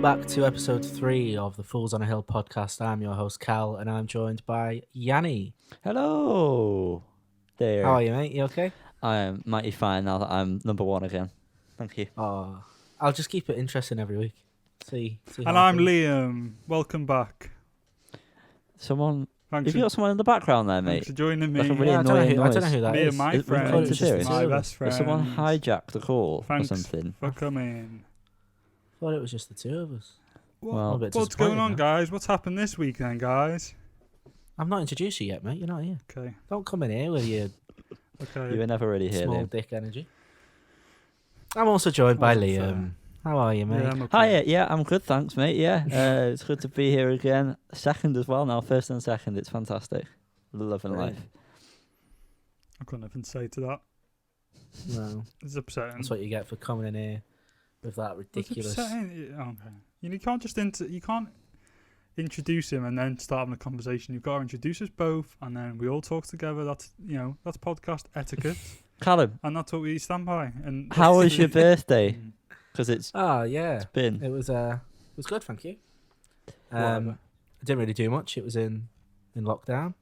back to episode 3 of the Fools on a Hill podcast. I'm your host, Cal, and I'm joined by Yanni. Hello there. How are you, mate? You okay? I am mighty fine now that I'm number 1 again. Thank you. Oh, I'll just keep it interesting every week. See. And I'm Liam. Welcome back. Someone... Thanks Have you got someone in the background there, mate? Thanks for joining me. That's a really I annoying don't noise. know who that Me is. and my Is- friend. recording Just serious? My two of best us. friend. Has someone hijacked the call Thanks or something? for coming. I thought it was just the two of us. Well, a bit What's going disappointed on, now. guys? What's happened this week then, guys? I've not introduced you yet, mate. You're not here. Okay. Don't come in here with your You were never really here, small Liam. dick energy. I'm also joined by Wasn't Liam. How are you, mate? Yeah, I'm okay. Hi, yeah, I'm good, thanks, mate. Yeah, it's good to be here again. Second as well now, first and second. It's fantastic. Loving Brilliant. life. I've got nothing to say to that. No, It's upsetting. that's what you get for coming in here with that ridiculous. It's upsetting. Okay. You can't just you can't introduce him and then start having a conversation. You've got to introduce us both, and then we all talk together. That's that's podcast etiquette, Callum, and that's what we stand by. And how was your birthday? Because it's Oh yeah, been... it was good, thank you. Whatever. I didn't really do much. It was in lockdown.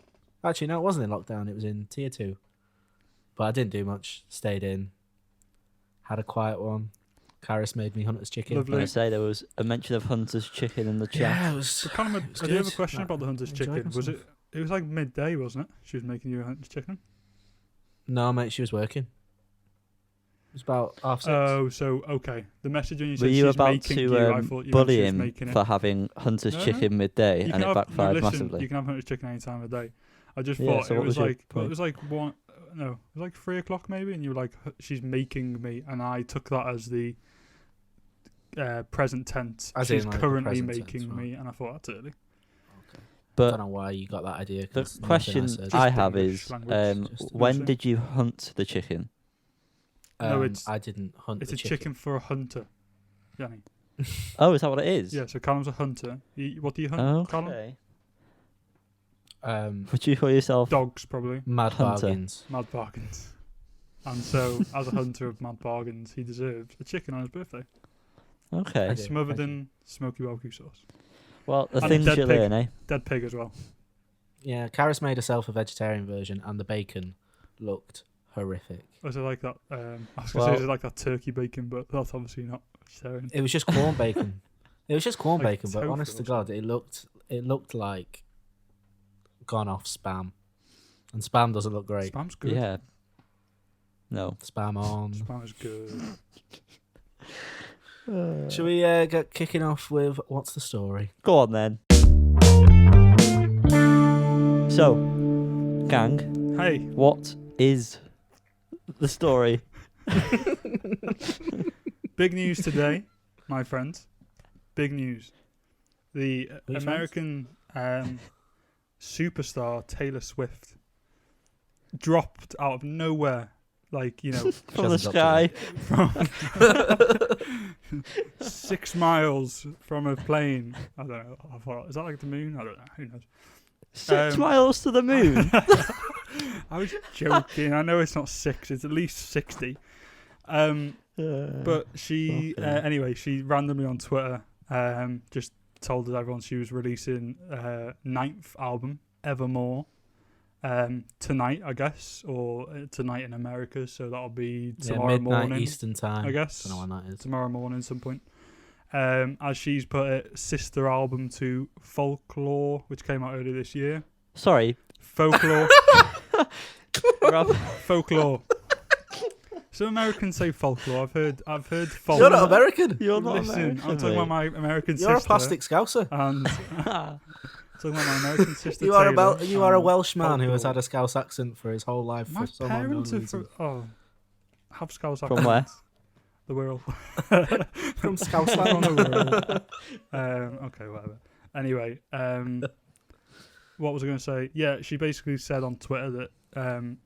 Actually, no, it wasn't in lockdown. It was in tier 2. But I didn't do much. Stayed in. Had a quiet one. Karis made me Hunter's chicken. I Lovely. was going to say there was a mention of Hunter's chicken in the chat. Yeah, it was. So Callum, It was I do have a good. question I about the Hunter's enjoyed chicken. Was myself. it? It was like midday, wasn't it? She was making you a Hunter's chicken. No, mate, she was working. It was about 6:30. Oh, so okay. The message when you Were said you she's about making to you, I thought you meant bully she was him making it. for having Hunter's No, no. chicken midday You and can it have- backfired listen, massively? You can have Hunter's chicken any time of day. I just Yeah, thought so it what was was your like point? it was like one. No, it was like 3:00 maybe, and you were like, "She's making me," and I took that as the present tense. As She's in, like, the currently present making tense, right. me, and I thought that's early. I But don't know why you got that idea. the 'cause nothing question said. I Just have English is, language, just when nothing. did you hunt the chicken? No, it's- I didn't hunt It's the a chicken for a hunter, Yanni. Oh, is that what it is? Yeah, so Callum's a hunter. What do you hunt, Callum? Okay. Um, Would you call yourself... Dogs, probably. Mad Hunter. bargains. Mad bargains. And so, as a hunter of mad bargains, he deserves a chicken on his birthday. Okay. I do. Smothered thank in smoky barbecue sauce. Well, the And a things dead you pig. learn, eh? Dead pig as well. Yeah, Karis made herself a vegetarian version, and the bacon looked horrific. Was it like that? I was going to Well- say, is it like that turkey bacon, but that's obviously not vegetarian. It was just corn bacon. It was just corn Like bacon, but tofu honest to or God, it looked like gone off Spam, and Spam doesn't look great. Spam's good. Yeah. No. Spam on. Spam is good. Should we get kicking off with what's the story? Go on, then. So, gang, Hey, what is the story? big news today, my friends. Big news. The Who friends? American superstar Taylor Swift dropped out of nowhere. Like, From the hasn't dropped sky. from 6 miles from a plane. I don't know. I thought, is that like the moon? I don't know. Who knows? 6 miles to the moon. I was joking. I know it's not 6. It's at least 60. But she, okay. anyway, she randomly on Twitter just told everyone she was releasing 9th album, Evermore, tonight, I guess, or tonight in America. So that'll be tomorrow midnight morning, Eastern time. I guess. Don't know when that is. Tomorrow morning, some point. As she's put it, sister album to Folklore, which came out earlier this year. Sorry. Folklore. Rob. Folklore. Some Americans say folklore. I've heard folk. You're not American. You're not Listen, American, I'm talking mate. about my American You're sister. a plastic scouser. And talking about my American sister. You are Taylor, you are a and Welsh man who has folklore. had a Scouse accent for his whole life. My for some unknown parents are reason. have Scouse From accents. where? The world. From Scouse From land. the world. Okay, whatever. Anyway, what was I going to say? Yeah, she basically said on Twitter that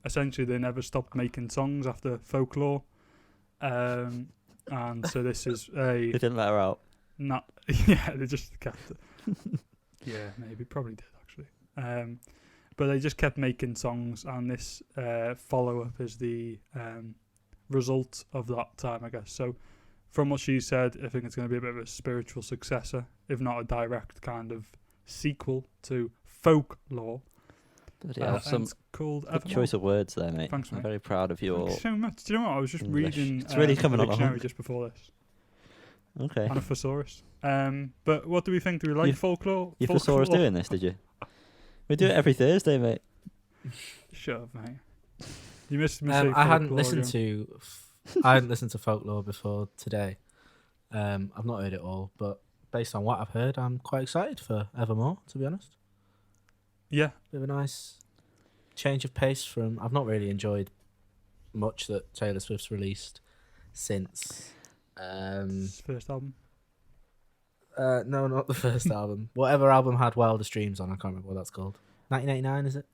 essentially they never stopped making songs after Folklore. And so this is They a didn't let her out. not yeah, they just kept it. Yeah, maybe probably did actually. But they just kept making songs, and this follow up is the result of that time, I guess. So from what she said, I think it's going to be a bit of a spiritual successor, if not a direct kind of sequel to Folklore. Bloody hell, And some it's called good Evermore. choice of words there, mate. Thanks, I'm mate. very proud of your. Thanks so much. Do you know what? I was just English. reading It's really coming the along. dictionary just before this. Okay. And a thesaurus. But what do we think? Do we like Folklore? Your thesaurus doing this, did you? We do it every Thursday, mate. Shut up, mate. You missed me. I hadn't listened to Folklore before today. I've not heard it all, but based on what I've heard, I'm quite excited for Evermore, to be honest. Yeah. Bit of a nice change of pace from... I've not really enjoyed much that Taylor Swift's released since... First album. No, not the first album. Whatever album had Wildest Dreams on, I can't remember what that's called. 1989, is it?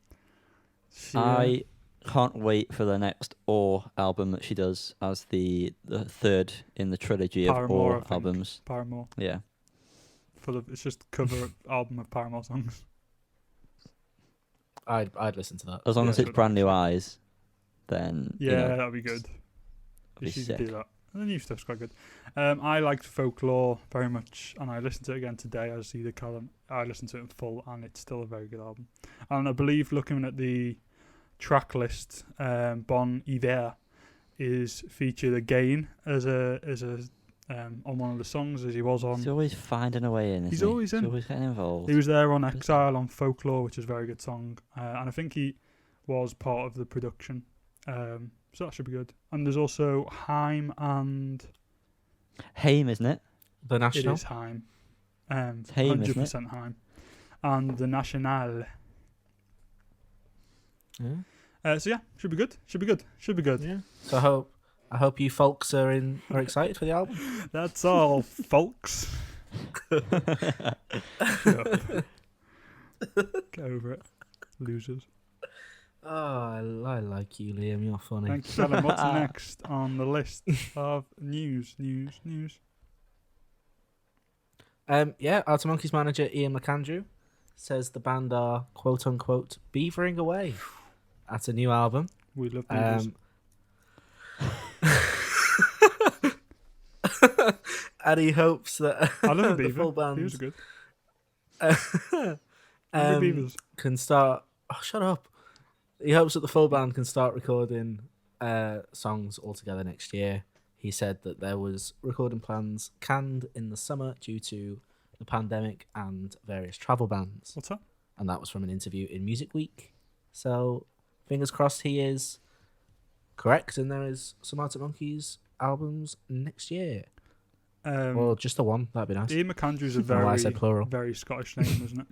I can't wait for the next Or album that she does as the third in the trilogy Paramore, I of think. Or albums. Paramore. Yeah. It's just cover album of Paramore songs. I'd listen to that. As long Yeah, as it's good. Brand New Eyes, then Yeah, you know, that'd be good. that'd You be should sick. do that. And the new stuff's quite good. I liked Folklore very much, and I listened to it again today as either Callum. I listened to it in full, and it's still a very good album. And I believe, looking at the track list, Bon Iver is featured again as a on one of the songs, as he was on. He's always finding a way in. He's isn't he? always in. He's always getting involved. He was there on Exile on Folklore, which is a very good song, and I think he was part of the production. So that should be good. And there's also Haim and... Haim, isn't it? The It National? is Haim. It's Haim, isn't it? 100% Haim. And the National. Yeah. So yeah, should be good. Should be good. Should be good. Yeah. So I hope you folks are excited for the album. That's all, folks. Shut up. Get over it. Losers. Oh, I like you, Liam. You're funny. Thank you, Callum. What's next on the list of news? Yeah, Arctic Monkeys manager Ian McAndrew says the band are quote unquote beavering away at a new album. We love beavers. And he hopes that I love a the beaver. full band Beavers are good. Love beavers. can start. Oh, shut up! He hopes that the full band can start recording songs all together next year. He said that there was recording plans canned in the summer due to the pandemic and various travel bans. What's that? And that was from an interview in Music Week. So fingers crossed he is correct and there is some Arctic Monkeys albums next year. Or just the one, that'd be nice. Ian McAndrew's a Don't know why I said plural. very Scottish name, isn't it?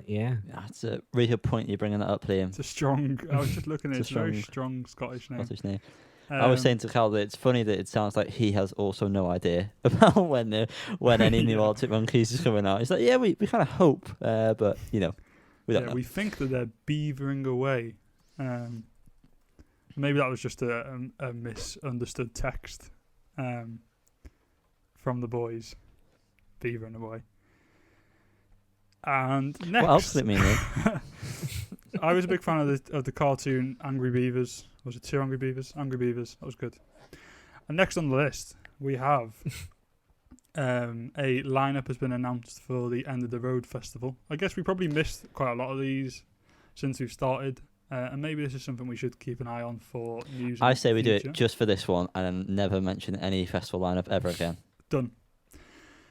Yeah. That's a really good point you're bringing that up, Liam. It's a strong. I was just looking at it. It's It's a a very strong Scottish name. What's his name? I was saying to Cal that it's funny that it sounds like he has also no idea about when any new Yeah. Arctic Monkeys is coming out. It's like, yeah, we kind of hope, but we don't know. We think that they're beavering away. Maybe that was just a misunderstood text from the boys. Beavering away. And next, What else does it mean, Liam? I was a big fan of the cartoon Angry Beavers. Was it 2 Angry Beavers? Angry Beavers. That was good. And next on the list, we have a lineup has been announced for the End of the Road Festival. I guess we probably missed quite a lot of these since we've started. And maybe this is something we should keep an eye on for news. I in say the we do future. it just for this one and then never mention any festival lineup ever again. Done.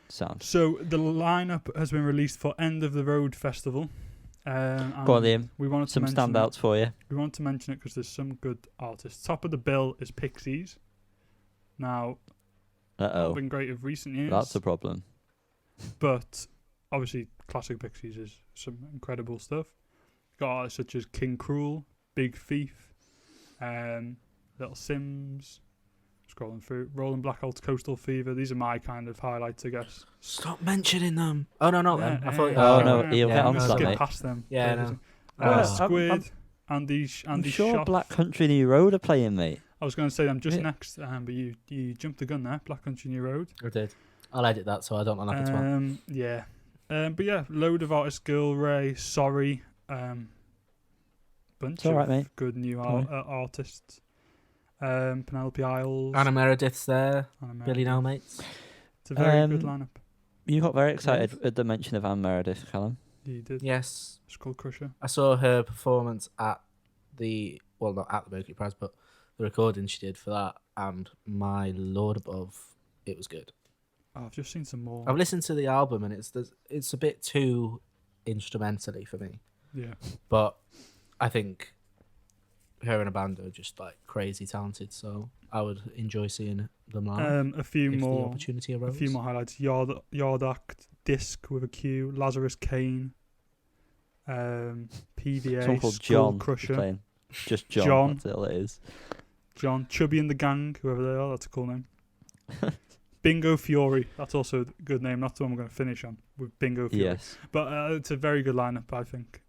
Sound. So the lineup has been released for End of the Road Festival. Go on, Liam. We wanted to Some mention standouts for you. We want to mention it because there's some good artists. Top of the bill is Pixies. Now, not Uh-oh. been great of recent years, That's a problem. but obviously classic Pixies is some incredible stuff. Got artists such as King Cruel, Big Thief, Little Sims. Scrolling through, Rolling Blackouts, Coastal Fever. These are my kind of highlights, I guess. Stop mentioning them. Oh, no, not them. I thought. Oh, no, he'll yeah, get on to no, that, Skip mate. past them. Yeah, no. Squid, I'm Andy sure Schaff. Black Country New Road are playing, mate. I was going to say them just Yeah. next, but you jumped the gun there. Black Country New Road. I did. I'll edit that so I don't look like a twat. Yeah. But yeah, load of artists. Girl Ray, Sorry. Bunch It's all right, of mate. good new Don't artists. Penelope Isles, Anna Meredith's there. Anna Billy No Meredith. Mates. It's a very good lineup. You got very excited at the mention of Anne Meredith, Callum. You did. Yes. Skull Crusher. I saw her performance at not at the Mercury Prize, but the recording she did for that, and my lord above, it was good. Oh, I've just seen some more. I've listened to the album and it's a bit too instrumentally for me, Yeah. but I think her and a band are just like crazy talented, so I would enjoy seeing them live. A few if the more. opportunity A arose. few more highlights. Yard Act, Disc with a Q, Lazarus Kane, PVA, Someone called Skull John is Crusher, playing. Just John. John. That's all it is. John, Chubby and the Gang, whoever they are, that's a cool name. Bingo Fury, that's also a good name. That's the one we're going to finish on with Bingo Fury. Yes. But it's a very good lineup, I think.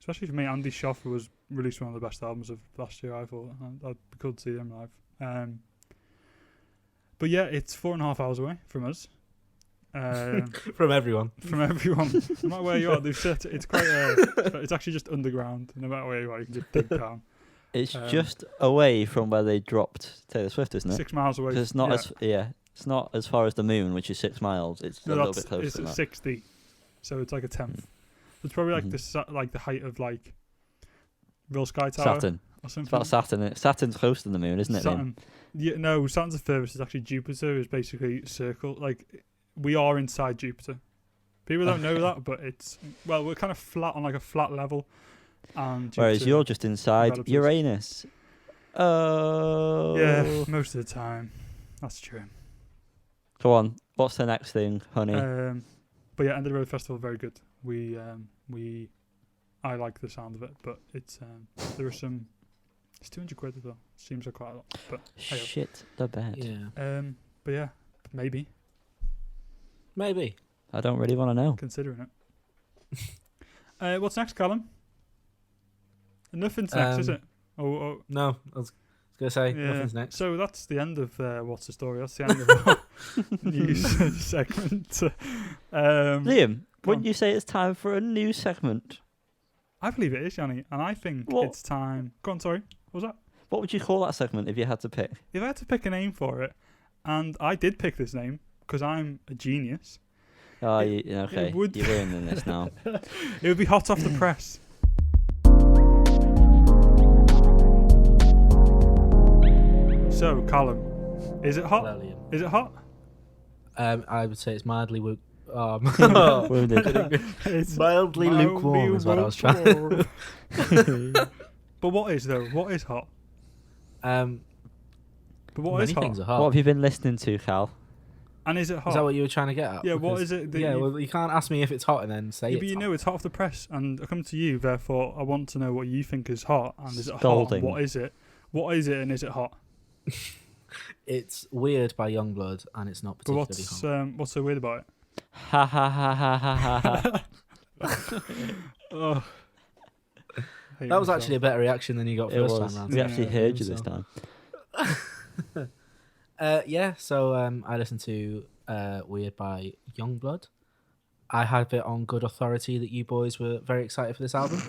Especially for me, Andy Schoffer was released one of the best albums of last year, I thought. I'd be cool to see him live. But yeah, it's 4.5 hours away from us. From everyone. From everyone. No matter where you are, they've set it's quite it's actually just underground. No matter where you are, you can just dig down. It's just away from where they dropped Taylor Swift, isn't it? 6 miles away. 'Cause it's not it's not as far as the moon, which is 6 miles. It's a little bit closer it's than that. 60, so it's like a tenth. It's probably like the height of like Real Sky Tower Saturn. or It's something. about Saturn. Saturn's closer than the moon, isn't it? Saturn. Yeah, no, Saturn's the furthest. It's actually Jupiter is basically circle. Like we are inside Jupiter. People don't know that, but we're kind of flat on like a flat level. And Whereas Jupiter you're just inside develops its- Uranus. Oh. Yeah, most of the time. That's true. Go on. What's the next thing, honey? But yeah, End of the Road Festival, very good. I like the sound of it, but it's there are some. It's 200 quid as well. Seems like quite a lot, but hey, Shit the bed. Yeah. but yeah, maybe Maybe. I don't really want to know. considering it. What's next, Callum? Nothing's next, is it? Oh, No, I was going to say, yeah. nothing's next. So that's the end of What's the Story? That's the end of our news segment. Liam, go wouldn't on. you say it's time for a new segment? I believe it is, Yanni, and I think What? it's time. Go on, sorry. What was that? What would you call that segment if you had to pick? If I had to pick a name for it, and I did pick this name because I'm a genius, Oh, It- okay. it would- You're ruining this now. it would be Hot Off the Press. So, Callum, is it hot? Hello, Liam. Is it hot? I would say it's mildly Wounded. It's mildly lukewarm is what I was trying. lukewarm. But what is though? What is hot? But what Many is hot? things are hot. What have you been listening to, Cal? And is it hot? Is that what you were trying to get at? Yeah, what Because- is it that Yeah, you- well, you can't ask me if it's hot and then say Yeah, it's but you hot. know it's hot off the press, and I come to you. Therefore, I want to know what you think is hot, and is it Scolding. hot? What is it? What is it, and is it hot? It's Weird by Youngblood, and it's not But particularly hot. what's so weird about it? Ha ha ha ha ha ha ha. Oh, That was actually a better reaction than you got It first was. time round. We actually Yeah, heard you so. this time. So I listened to Weird by Youngblood. I have it on good authority that you boys were very excited for this album.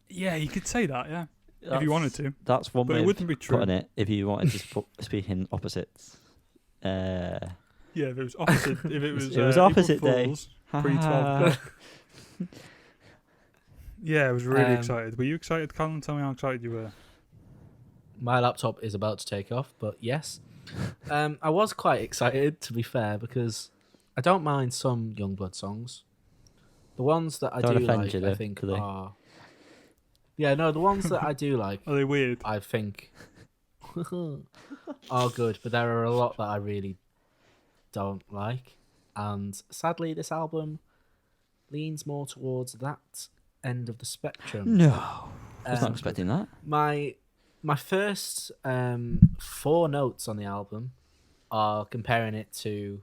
Yeah, you could say that. Yeah, if That's- you wanted to, That's one but way it of wouldn't be true. putting it if you wanted to speak in opposites. Yeah, if it was opposite. If it was, It was April opposite day. Fools, pre-12 o'clock. Yeah, I was really Um, excited. Were you excited, Colin? Tell me how excited you were. My laptop is about to take off, but yes. I was quite excited, to be fair, because I don't mind some Youngblood songs. The ones that I Don't do offend like, you, I though, think, do they? are... Yeah, no, the ones that I do like, Are they weird? I think, are good, but there are a lot that I really don't like. And sadly, this album leans more towards that end of the spectrum. No, I was not Um, expecting that. My first 4 notes on the album are comparing it to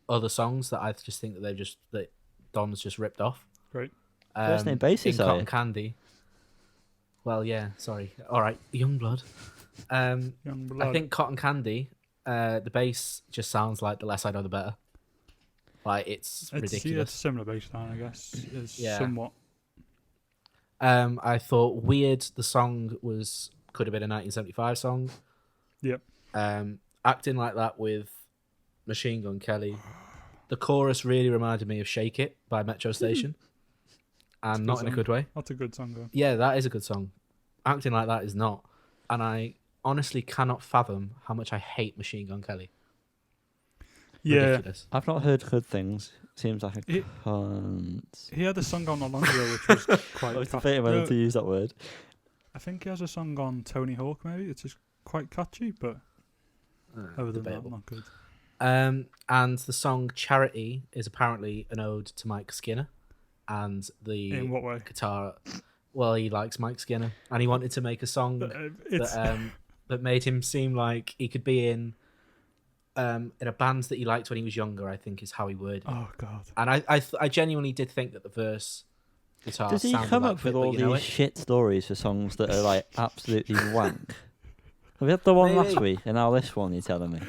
other songs that I just think that Don's just ripped off. Great. First name basis, in are Cotton you? Candy. Well, yeah, sorry. All right, Youngblood. Young I blood. think Cotton Candy, the bass just sounds like The Less I Know The Better. Like, it's Yeah, ridiculous. it's a similar bass line, I guess. It's Yeah. somewhat. I thought Weird, the song was could have been a 1975 song. Yep. Acting Like That with Machine Gun Kelly. The chorus really reminded me of Shake It by Metro Station. And not in a good way. That's a good song, though. Yeah, that is a good song. Acting Like That is not. And I honestly cannot fathom how much I hate Machine Gun Kelly. Yeah. Ridiculous. I've not heard good things. Seems like a cunt. He had a song on not long ago, which was quite... I was debating whether to use that word. I think he has a song on Tony Hawk, maybe. It's just quite catchy, but other than debatable. that, not good. And the song Charity is apparently an ode to Mike Skinner. And the In what way? guitar... Well, he likes Mike Skinner. And he wanted to make a song that made him seem like he could be in a band that he liked when he was younger, I think is how he worded it. Oh, God. And I genuinely did think that the verse guitar Does he sounded come like up with it, but all you know these it. shit stories for songs that are like absolutely wank? We had the one last Maybe. week, and now this one you're telling me.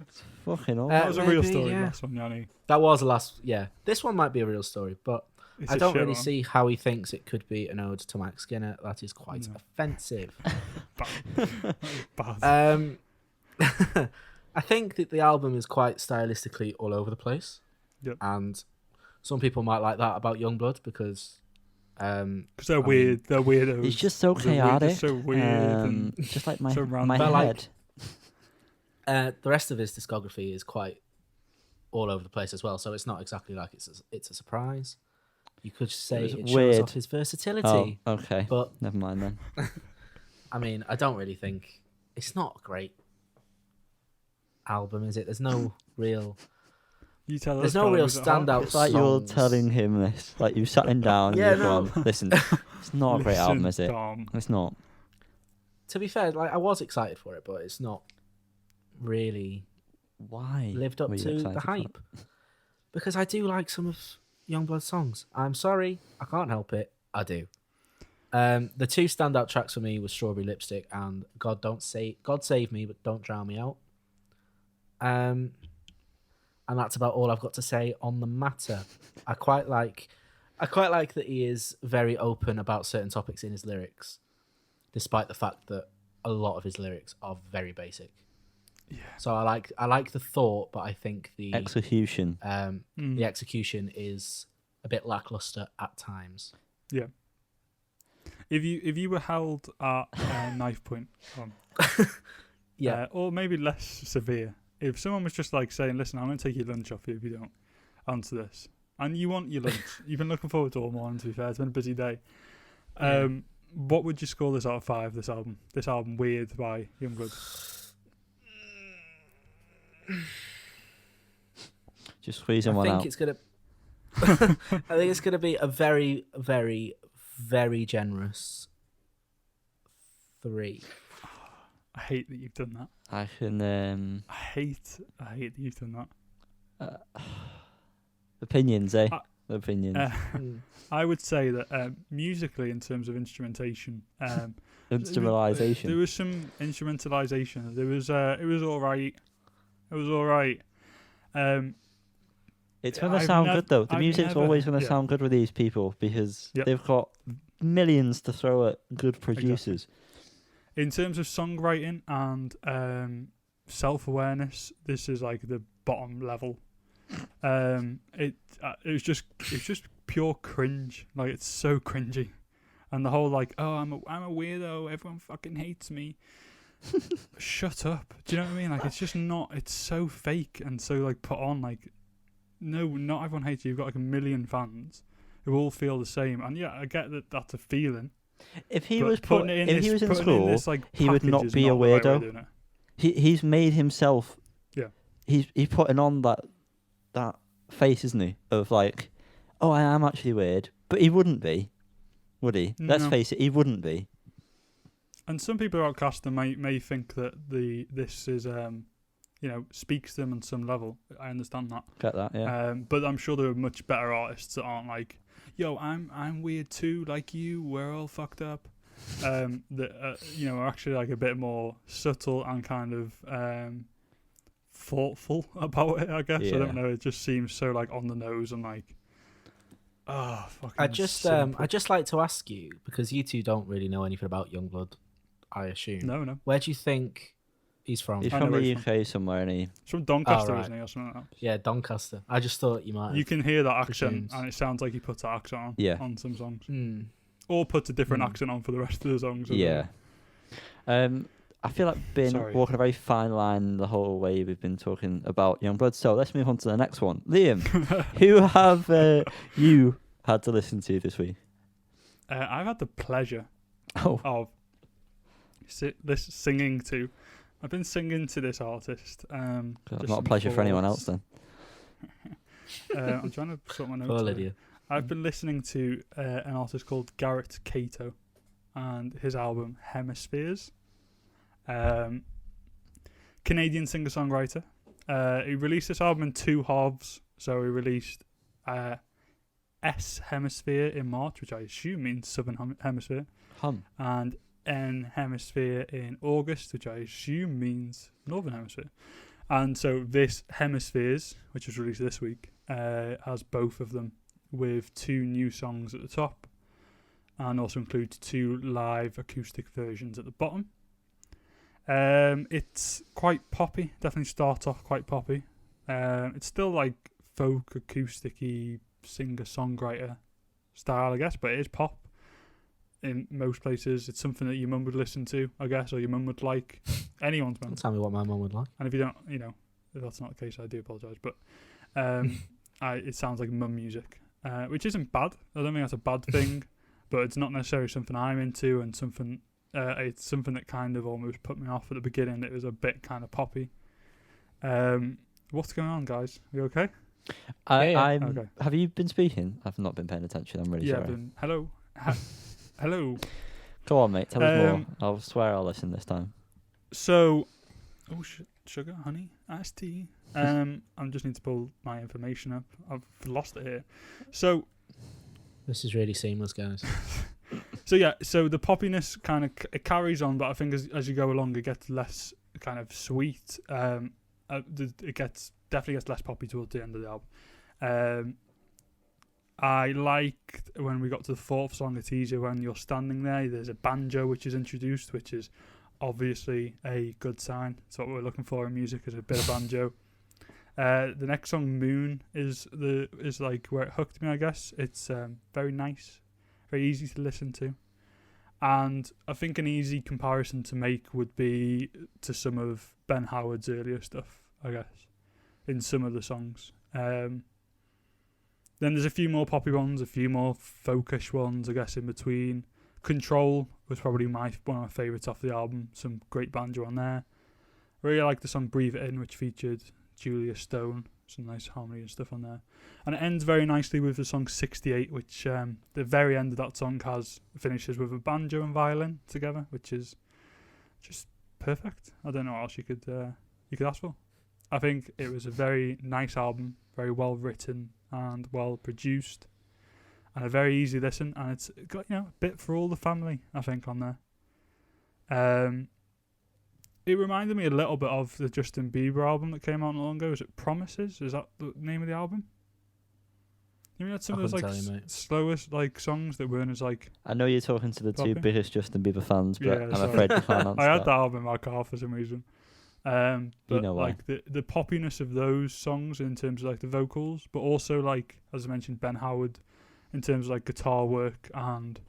It's fucking awful. That was a real maybe, story, yeah. last one, Yanni. That was the last, yeah. This one might be a real story, but It's I a don't shit really one. see how he thinks it could be an ode to Mike Skinner. That is quite No. offensive. Bad. I think that the album is quite stylistically all over the place. Yep. And some people might like that about Youngblood because... Because they're I weird. They're weirdos. It's just so They're weird, chaotic. just so weird and just like my so random. my But head. like- the rest of his discography is quite all over the place as well, so it's not exactly like it's a surprise. You could say was it shows weird. off his versatility, Oh, okay. but Never mind then. I mean, I don't really think it's not a great album, is it? There's no real, You tell there's us, no Caro, real is it hot? It's standout like you're songs. telling him this. Like you sat him down and Yeah, you've no. gone, listen, it's not a great album, is it? Dom. It's not. To be fair, like I was excited for it, but it's not really Why lived up were you to excited the for it? hype. Because I do like some of Youngblood's songs. I'm sorry, I can't help it. I do. The two standout tracks for me were Strawberry Lipstick and God Save Me, but Don't Drown Me Out. And that's about all I've got to say on the matter. I quite like that he is very open about certain topics in his lyrics, despite the fact that a lot of his lyrics are very basic. Yeah. So I like the thought, but I think the Execution. the execution is a bit lackluster at times. Yeah. If you were held at knife point, Yeah. or maybe less severe, if someone was just like saying, "Listen, I'm going to take your lunch off you if you don't answer this," and you want your lunch, you've been looking forward to all morning. To be fair, it's been a busy day. What would you score this out of 5? This album, Weird by Youngblood. Just squeezing one out. It's gonna. I think it's gonna be a very, very, very generous 3. I hate that you've done that. I can I hate that you've done that. opinions, eh? I- Opinions. I would say that musically, in terms of instrumentation, there Instrumentalization. was some instrumentalization. It was all right. It was all right. It's going to I've sound nev- good though. The I've music's never- always going to yeah. sound good with these people because Yep. they've got millions to throw at good producers. In terms of songwriting and self-awareness, this is like the bottom level. It was just pure cringe. Like it's so cringy, and the whole like, oh, I'm a weirdo. Everyone fucking hates me. Shut up. Do you know what I mean? Like it's just not. It's so fake and so like put on. Like no, not everyone hates you. You've got like a million fans who all feel the same. And yeah, I get that that's a feeling. If he but was putting it if he was in school, this, like, he would package not is be a the right way of weirdo. doing it. He's made himself. Yeah. He's putting on that face, isn't he? Of like, oh, I am actually weird, but he wouldn't be, would he? Let's No. face it, he wouldn't be. And some people who outcast them may think that this is speaks to them on some level. I understand that. Get that? Yeah. But I'm sure there are much better artists that aren't like, yo, I'm weird too, like you. We're all fucked up. That are actually like a bit more subtle and kind of thoughtful about it. I guess I Yeah. don't know. It just seems so like on the nose and like, fucking. I just simple. like to ask you, because you two don't really know anything about Youngblood I assume. No. Where do you think he's from? He's I from know where the he's UK somewhere, and he. It's from Doncaster, right. isn't he, or something like that? Yeah, Doncaster. I just thought you might have. You can hear that accent, presumed. and it sounds like he puts that accent on Yeah. on some songs. Hmm. Or puts a different Hmm. accent on for the rest of the songs. as Yeah. I feel like been Sorry. walking a very fine line the whole way we've been talking about Youngblood. So let's move on to the next one. Liam, who have you had to listen to this week? I've had the pleasure Oh, of singing to. I've been singing to this artist. God, just not a some pleasure for anyone else thoughts. then. I'm trying to sort my notes. Poor out. Lydia. I've been listening to an artist called Garrett Cato and his album Hemispheres. Canadian singer-songwriter. He released this album in 2 halves. So he released S Hemisphere in March, which I assume means Southern Hemisphere, and N Hemisphere in August, which I assume means Northern Hemisphere. And so this Hemispheres, which was released this week, has both of them with 2 new songs at the top and also includes 2 live acoustic versions at the bottom. It's quite poppy, definitely starts off quite poppy. It's still like folk acoustic-y singer-songwriter style, I guess, but it is pop in most places. It's something that your mum would listen to, I guess, or your mum would like. Anyone's mum. Don't tell me what my mum would like. And if you don't, if that's not the case, I do apologise. But it sounds like mum music, which isn't bad. I don't think that's a bad thing, but it's not necessarily something I'm into, and something it's something that kind of almost put me off at the beginning. It was a bit kind of poppy. What's going on, guys? Are you okay? I'm. Okay. Have you been speaking? I've not been paying attention. I'm really sorry. Hello. Hello. Go on, mate. Tell us more. I'll swear I'll listen this time. So, sugar, honey, iced tea. I just need to pull my information up. I've lost it here. So, This is really seamless, guys. so the poppiness kind of it carries on, but I think as you go along, it gets less kind of sweet. It definitely gets less poppy towards the end of the album. I liked when we got to the 4th song, It's Easier When You're Standing There. There's a banjo which is introduced, which is obviously a good sign. It's what we're looking for in music, is a bit of banjo. The next song, Moon, is like where it hooked me, I guess. It's very nice, very easy to listen to. And I think an easy comparison to make would be to some of Ben Howard's earlier stuff, I guess, in some of the songs. Then there's a few more poppy ones, a few more folkish ones, I guess, in between. Control was probably one of my favourites off the album. Some great banjo on there. Really like the song Breathe It In, which featured Julia Stone. Some nice harmony and stuff on there. And it ends very nicely with the song 68, which the very end of that song finishes with a banjo and violin together, which is just perfect. I don't know what else you could ask for. I think it was a very nice album, very well written and well produced, and a very easy listen. And it's got a bit for all the family, I think, on there. It reminded me a little bit of the Justin Bieber album that came out not long ago. Is it Promises? Is that the name of the album? You mean, that's some of those like slowest like songs that weren't as like. I know you're talking to the poppy. 2 biggest Justin Bieber fans, but Yeah, I'm sorry. afraid we can't answer I had that. that album in my car for some reason. But You know why. like the poppiness of those songs in terms of like the vocals, but also like, as I mentioned, Ben Howard in terms of like guitar work, and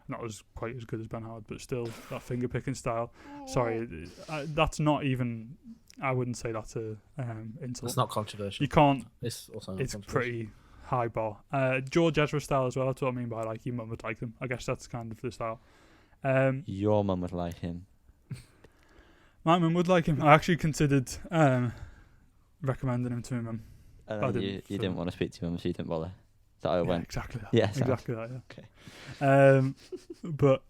not quite as good as Ben Howard, but still that finger picking style. Sorry, that's not even. I wouldn't say that's a insult. It's not controversial. You can't. It's also not It's controversial. pretty high bar. George Ezra style as well. That's what I mean by like your mum would like them. I guess that's kind of the style. Your mum would like him. My mum would like him. I actually considered recommending him to my mum. And then you didn't want to speak to your mum, so you didn't bother. Is that how it Yeah, went? exactly that. Yeah, sounds- exactly that. Yeah. Okay. But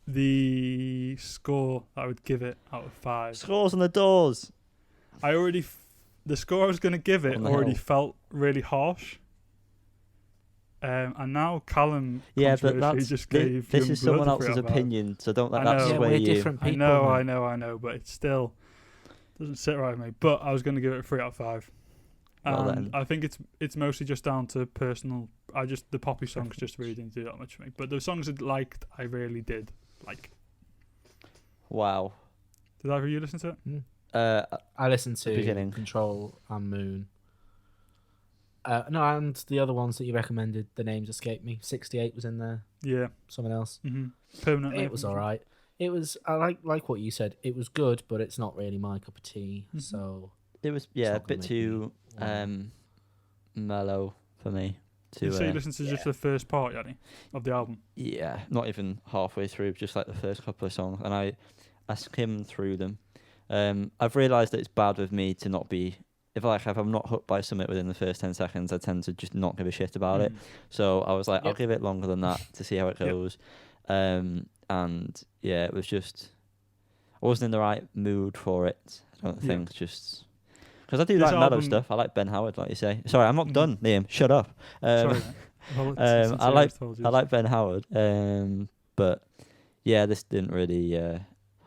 the score I would give it out of 5. Scores on the doors. The score I was going to give it On the already hill. felt really harsh. And now Callum Yeah, but controversially that's just gave this is Youngblood someone a else's 3 out of 5. opinion, so don't let I that know. Yeah, sway we're you. different I people. know, man. I know, but it still doesn't sit right with me. But I was going to give it a 3 out of 5. Well And then. I think it's mostly just down to personal. The poppy songs just really didn't do that much for me. But the songs I liked, I really did like. Wow. Did either of you listen to it? I listened The to beginning. Control and Moon. No, and the other ones that you recommended, the names escape me. 68 was in there. Yeah. Someone else. Permanently. It was all right. It was. I like what you said. It was good, but it's not really my cup of tea. Mhm. So It was a not gonna bit make too me wow. mellow for me. Did you say you listened to just the first part, Yanni, of the album? Yeah, not even halfway through, just like the first couple of songs, and I skimmed through them. I've realised that it's bad with me to not be. If I'm not hooked by something within the first 10 seconds, I tend to just not give a shit about it. So I was like, I'll Yep. give it longer than that to see how it Yep. goes. And yeah, it was just, I wasn't in the right mood for it. I don't Yeah. think, just because I do This like mellow album- stuff. I like Ben Howard, like you say. Sorry, I'm not Mhm. done, Liam. Shut up. Sorry, mate. Well, it's I sincere, like I've told you. I like Ben Howard, but yeah, this didn't really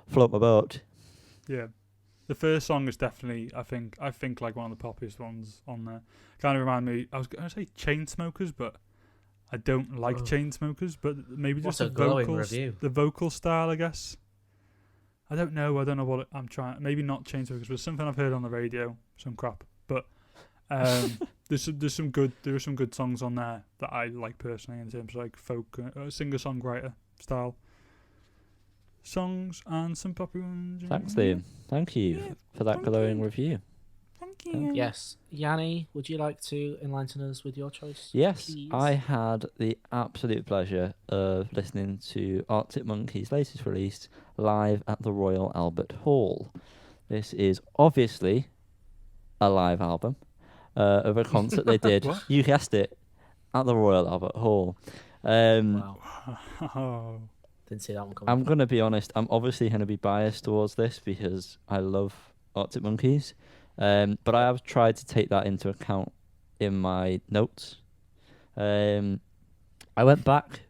float my boat. Yeah. The first song is definitely, I think, like one of the poppiest ones on there. Kind of remind me. I was going to say Chainsmokers, but I don't like Chainsmokers. But maybe What's just a the glowing vocals, review? the vocal style, I guess. I don't know what I'm trying. Maybe not Chainsmokers, but something I've heard on the radio. Some crap, but there's some good songs on there that I like personally in terms of like folk, singer-songwriter style songs and some poppy ones. Thanks, Liam. Thank you for that thank glowing you. review. Thank you. Yes, Yanni, would you like to enlighten us with your choice? Yes, please? I had the absolute pleasure of listening to Arctic Monkeys' latest release live at the Royal Albert Hall. This is obviously a live album of a concert they did. What? You guessed it, at the Royal Albert Hall. Wow, Oh. didn't see that one coming. I'm going to be honest, I'm obviously going to be biased towards this because I love Arctic Monkeys. But I have tried to take that into account in my notes. I went back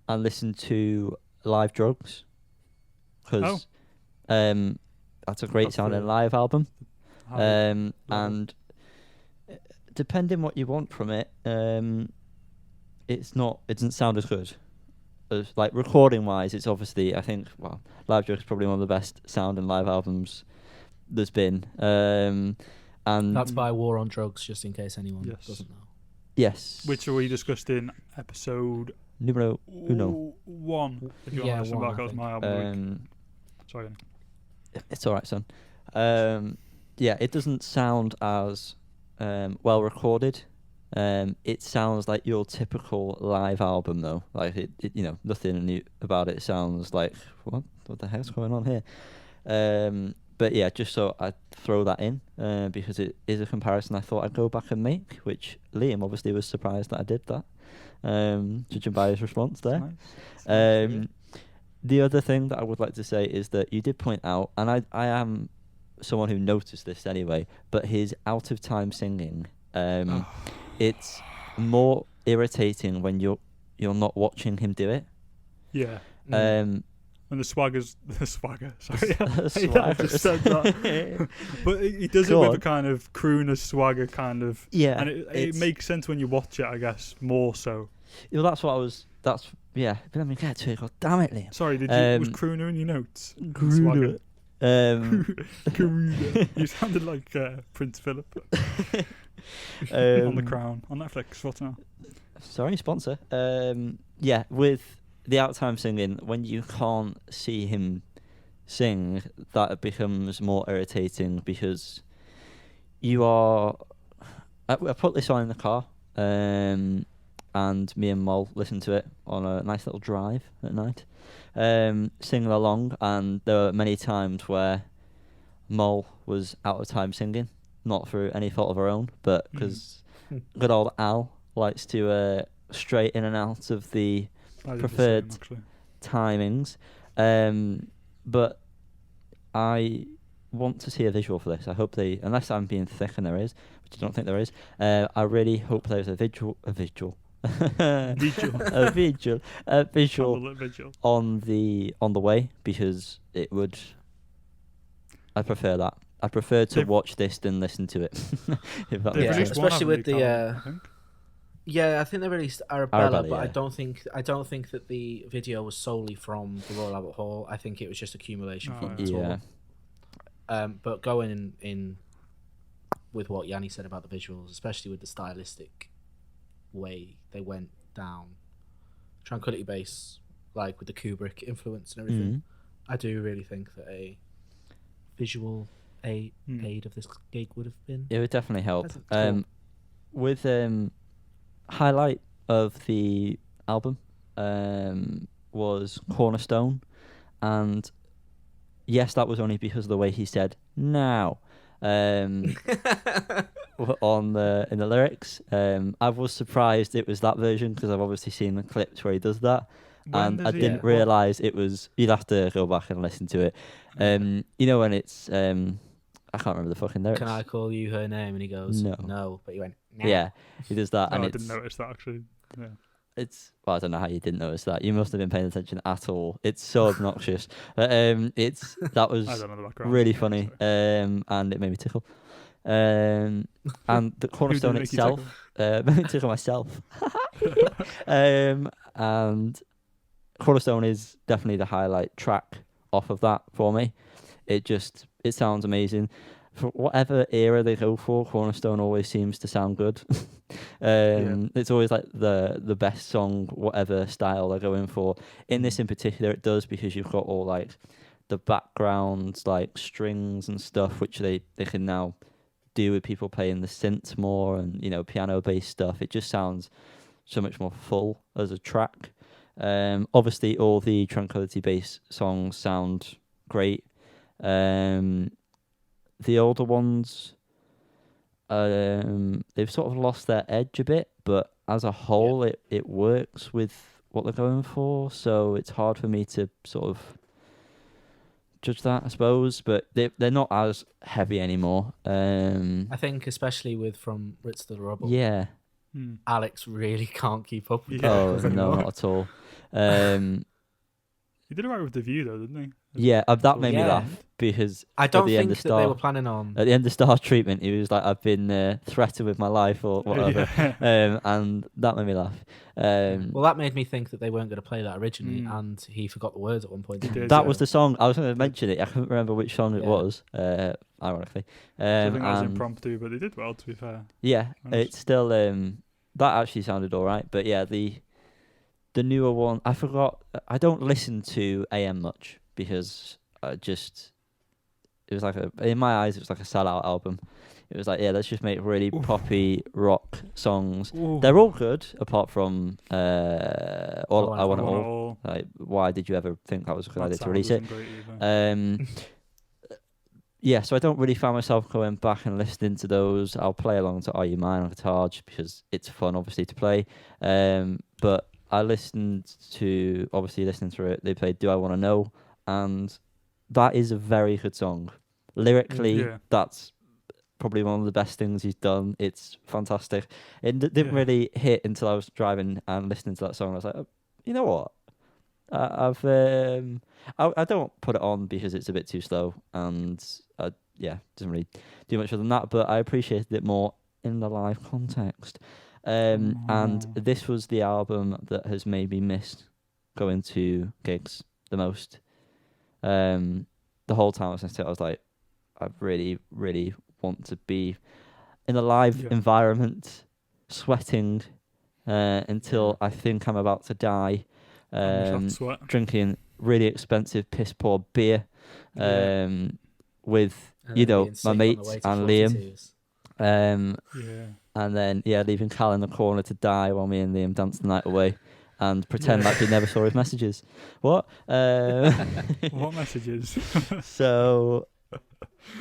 and listened to Live Drugs because that's a great That's sounding the- live album. Love it. And depending what you want from it, it doesn't sound as good. As, like recording wise, it's obviously, I think, Live Drugs is probably one of the best sounding live albums there's been. And That's by War on Drugs, just in case anyone Yes. doesn't know. yes, Which we discussed in episode numero uno. 1. If you Yeah, want to listen one, back, I that was think. my album of the week. Sorry. It's all right, son. Yeah, it doesn't sound as well recorded. It sounds like your typical live album, though. Like it nothing new about it. It sounds like what the heck's going on here? But yeah, just so I throw that in because it is a comparison I thought I'd go back and make, which Liam obviously was surprised that I did that, judging by his response there. Nice. It's nice, yeah. The other thing that I would like to say is that you did point out, and I am someone who noticed this anyway, but his out of time singing, it's more irritating when you're not watching him do it. Yeah. Um, And the swagger. Sorry, I swagger. just said that. But he does Go it with on. a kind of crooner swagger, kind of. Yeah, And it it's- makes sense when you watch it, I guess, more so. Well, that's what I was. But let me get to it. God damn it, Liam. Sorry, was crooner in your notes? Swagger. Crooner. You sounded like Prince Philip on The Crown on Netflix. What's now? Sorry, sponsor. With the outtime singing, when you can't see him sing, that becomes more irritating because you are. I put this on in the car, and me and Mol listened to it on a nice little drive at night, singing along. And there were many times where Mol was out of time singing, not through any fault of her own, but because good old Al likes to stray in and out of the I did the preferred same, actually. timings. But I want to see a visual for this. I hope they, unless I'm being thick and there is, which I don't think there is, I really hope there's a visual Visual. visual Candlelit visual. on the way, because it would. I prefer that. I prefer to They've- watch this than listen to it. If that They've makes Yeah, released sense. one, especially haven't with they, the, Callum, I think? Yeah, I think they released Arabella, Arabella, but yeah. I don't think that the video was solely from the Royal Albert Hall. I think it was just accumulation Oh, from the Yeah. tour. But going in with what Yanni said about the visuals, especially with the stylistic way they went down, Tranquility Base, like with the Kubrick influence and everything, Mm. I do really think that a visual aid of this gig would have been. It would definitely help. Pleasant. Cool. With highlight of the album was Cornerstone, and yes, that was only because of the way he said now on in the lyrics. I was surprised it was that version because I've obviously seen the clips where he does that, When and does I he- didn't what- realize it was. You'd have to go back and listen to it. You know when it's I can't remember the fucking lyrics. Can I call you her name? And he goes, No. no. But he went, nah. Yeah, he does that, Oh, and I it's didn't notice that actually. Yeah. it's well, I don't know how you didn't notice that. You must have been paying attention at all. It's so obnoxious. It's that I was don't know the background. really Yeah, funny, sorry. and it made me tickle. And the Cornerstone make you itself made me tickle myself. And Cornerstone is definitely the highlight track off of that for me. It sounds amazing. For whatever era they go for, Cornerstone always seems to sound good. It's always like the best song, whatever style they're going for. In this in particular, it does, because you've got all like the backgrounds, like strings and stuff, which they can now do with people playing the synths more, and piano based stuff. It just sounds so much more full as a track. Obviously, all the Tranquility Base songs sound great. The older ones, they've sort of lost their edge a bit, but as a whole, it works with what they're going for. So it's hard for me to sort of judge that, I suppose. But they're not as heavy anymore. I think especially with From Ritz to the Rubble, Yeah. Alex really can't keep up with Yeah. Oh vocals no, anymore. not at all. He did alright with the View though, didn't he? Yeah, that made me Yeah. laugh because I don't at the end think of that they Star, were planning on. at the end of Star treatment, he was like, "I've been threatened with my life" or whatever, Yeah. and that made me laugh. Well, that made me think that they weren't going to play that originally, Mm. and he forgot the words at one point. He didn't did, That yeah. was the song I was going to mention. It I couldn't remember which song it Yeah. was. Ironically, So I think that was and impromptu, but they did well, to be fair. yeah, Honest. it's still that actually sounded all right. But yeah, the newer one, I forgot. I don't listen to AM much because it was like in my eyes, it was like a sellout album. It was like, yeah, let's just make really poppy rock songs. Ooh. They're all good, apart from All I Want It I Want It All. All. Like, why did you ever think that was a good That idea to sound release it? wasn't great either. Yeah, so I don't really find myself going back and listening to those. I'll play along to Are You Mine on guitar just because it's fun, obviously, to play. But I listening through it. They played Do I Want to Know, and that is a very good song. Lyrically, Yeah. that's probably one of the best things he's done. It's fantastic. It didn't Yeah. really hit until I was driving and listening to that song. I was like, oh, you know what? I don't put it on because it's a bit too slow, and doesn't really do much other than that. But I appreciated it more in the live context. And this was the album that has made me miss going to gigs the most. The whole time I was listening to it, I was like, I really, really want to be in a live environment, sweating until I think I'm about to die. Sweat. Drinking really expensive piss poor beer with And then being sick my on the mates way to and Liam, 42s. and then leaving Cal in the corner to die while me and Liam danced the night away and pretend like we never saw his messages. What? What messages? So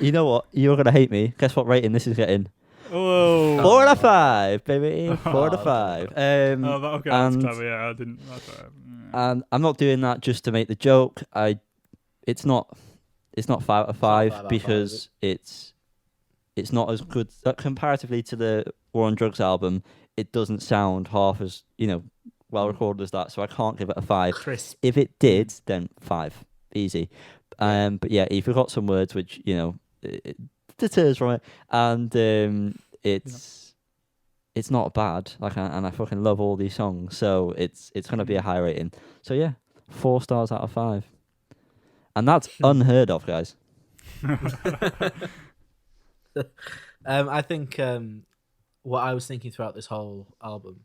you know what? You're gonna hate me. Guess what rating this is getting? Oh. 4 out of 5, baby. 4 out of 5. Okay, that's and- clever. Yeah, I didn't. That's all right. And I'm not doing that just to make the joke. It's not 5 out of 5 5 out of 5, because it's not as good comparatively to the War on Drugs album. It doesn't sound half as well recorded as that, so I can't give it a 5. Crisp. If it did, then 5, easy. But yeah, he forgot some words which it deters from it, and it's it's not bad. And I fucking love all these songs, so it's gonna be a high rating. So yeah, 4 stars out of 5, and that's unheard of, guys. I think what I was thinking throughout this whole album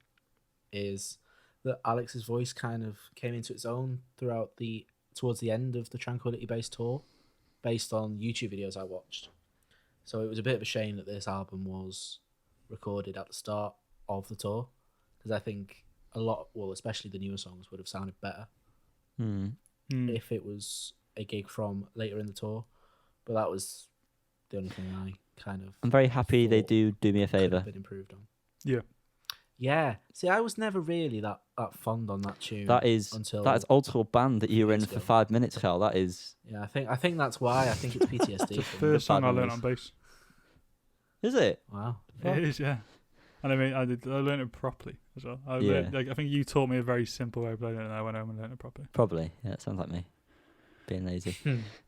is that Alex's voice kind of came into its own towards the end of the Tranquility Base tour, based on YouTube videos I watched. So it was a bit of a shame that this album was recorded at the start of the tour, because I think especially the newer songs would have sounded better if it was a gig from later in the tour. But that was the only thing I kind of. I'm very happy they thought do me a could have favour. been improved on. Yeah. Yeah. See, I was never really that fond on that tune. That is old school band that you were in years for ago. 5 minutes, Carl. That is. Yeah, I think that's why. I think it's PTSD. It's the for me. first song I bad learned memories. on bass. Is it? Wow. It is, yeah. And I mean, I learned it properly as well. I think you taught me a very simple way of playing it, and I went home and learned it properly. Probably. Yeah, it sounds like me. Being lazy.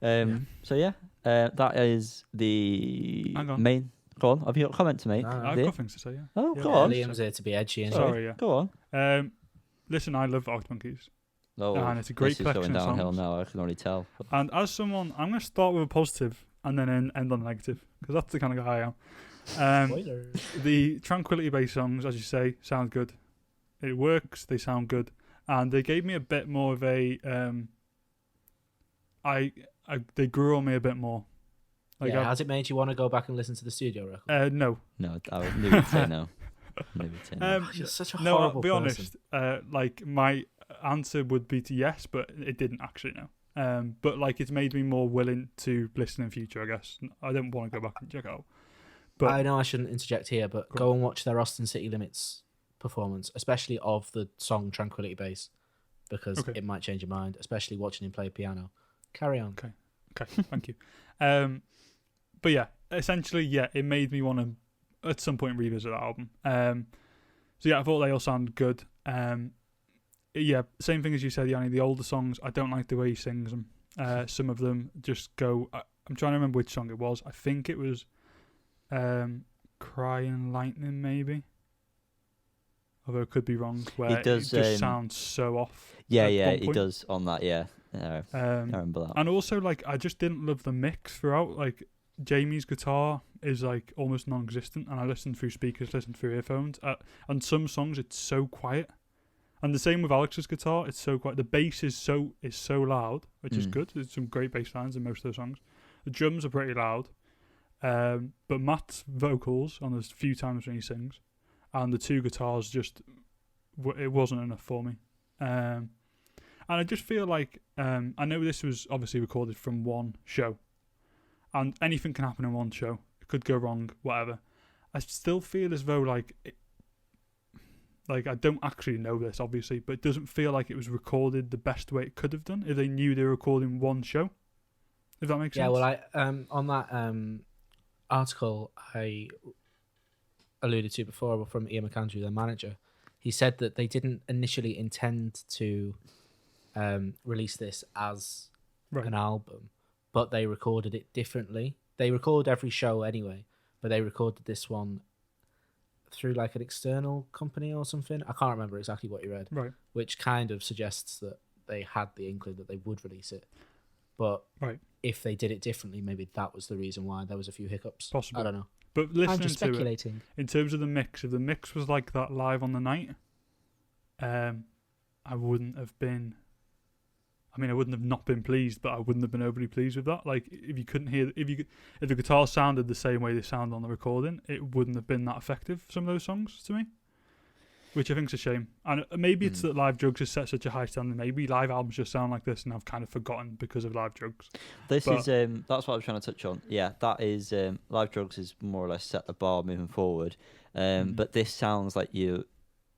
Yeah. So yeah, that is the Hang on. main. Go on. Have you got a comment to make? No, I've Dear? got things to say, yeah. Oh, Yeah. go on. Liam's here to be edgy. And Sorry, yeah. Go on. Listen, I love Arctic Monkeys. Oh, And it's a great this is going collection of downhill songs. now. I can already tell. And as someone, I'm going to start with a positive and then end on a negative, because that's the kind of guy I am. Spoilers. The Tranquility Base songs, as you say, sound good. It works. They sound good, and they gave me a bit more of a. They grew on me a bit more. Like Has it made you want to go back and listen to the studio record? no. No, I would knew you'd say no. Knew you'd say no. You're such a No, horrible I'll be person. honest. Like my answer would be to yes, but it didn't actually. No. But like it's made me more willing to listen in future. I guess I don't want to go back and check out. But I know I shouldn't interject here, but Go go and watch their Austin City Limits performance, especially of the song Tranquility Base, because Okay. it might change your mind, especially watching him play piano. Carry on. Okay, thank you. But yeah, essentially, yeah, it made me want to at some point revisit that album. So yeah, I thought they all sounded good. Yeah, same thing as you said, Yanni. The older songs, I don't like the way he sings them. Some of them just go. I'm trying to remember which song it was. I think it was "Crying Lightning," maybe. Although it could be wrong. Where It does, just sounds so off. Yeah, at yeah, one he point. does on that. Yeah, I remember that. And also, like, I just didn't love the mix throughout. Like, Jamie's guitar is like almost non-existent, and I listened through speakers, listened through earphones. On some songs, it's so quiet, and the same with Alex's guitar. It's so quiet. The bass is so loud, which is good. There's some great bass lines in most of those songs. The drums are pretty loud, but Matt's vocals on the few times when he sings, and the two guitars just it wasn't enough for me. And I just feel like I know this was obviously recorded from one show, and anything can happen in one show. It could go wrong, whatever. I still feel as though like I don't actually know this obviously, but it doesn't feel like it was recorded the best way it could have done if they knew they were recording one show. If that makes sense. Yeah, well, I on that article I alluded to before from Ian McAndrew, their manager, he said that they didn't initially intend to release this as an album, but they recorded it differently. They record every show anyway, but they recorded this one through like an external company or something. I can't remember exactly what you read, Right. which kind of suggests that they had the inkling that they would release it. But if they did it differently, maybe that was the reason why there was a few hiccups. Possibly. I don't know. But listening I'm just to it, speculating. in terms of the mix, if the mix was like that live on the night, I wouldn't have been. I mean, I wouldn't have not been pleased, but I wouldn't have been overly pleased with that. Like, if you couldn't hear, if the guitar sounded the same way they sound on the recording, it wouldn't have been that effective. Some of those songs to me, which I think is a shame. And maybe it's that Live Drugs has set such a high standard. Maybe live albums just sound like this, and I've kind of forgotten because of Live Drugs. This is that's what I was trying to touch on. Yeah, that is Live Drugs is more or less set the bar moving forward. But this sounds like your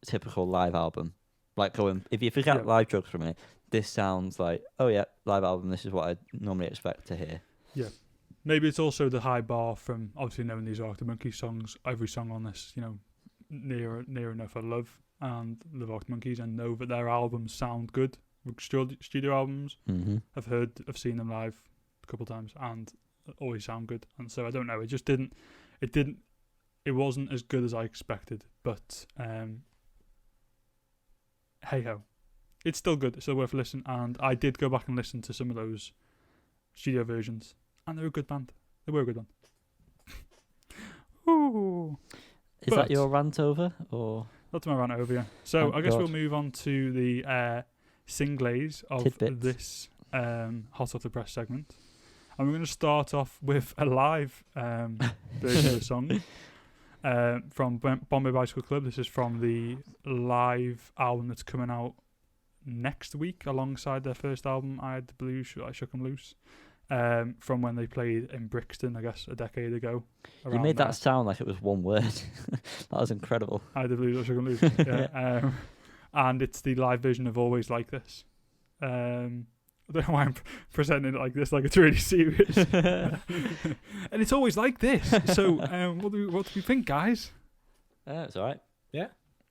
typical live album. Like going, if you forget Live Drugs for a minute, this sounds like, oh yeah, live album. This is what I normally expect to hear. Yeah, maybe it's also the high bar from obviously knowing these Arctic Monkeys songs. Every song on this, near enough I love and love Arctic Monkeys and know that their albums sound good. Studio albums, I've seen them live a couple of times and always sound good. And so I don't know, it just didn't. it wasn't as good as I expected, but hey ho, it's still good. It's still worth listening. And I did go back and listen to some of those studio versions, and they're a good band. They were a good band. Ooh. Is But- that your rant over, or That's my rant over, yeah. So Thank I guess God. we'll move on to the singlays of Tidbits. this Hot Off the Press segment. And we're going to start off with a live version of the song from Bombay Bicycle Club. This is from the live album that's coming out next week alongside their first album, I Had the Blues, I Shook 'Em Loose, from when they played in Brixton, I guess, a decade ago. you around made there. that sound like it was one word? That was incredible. I Had the Blues, I Shook 'Em Loose. Yeah. And it's the live version of Always Like This. I don't know why I'm presenting it like this, like it's really serious. And it's always like this. So, what do we think, guys? It's all right.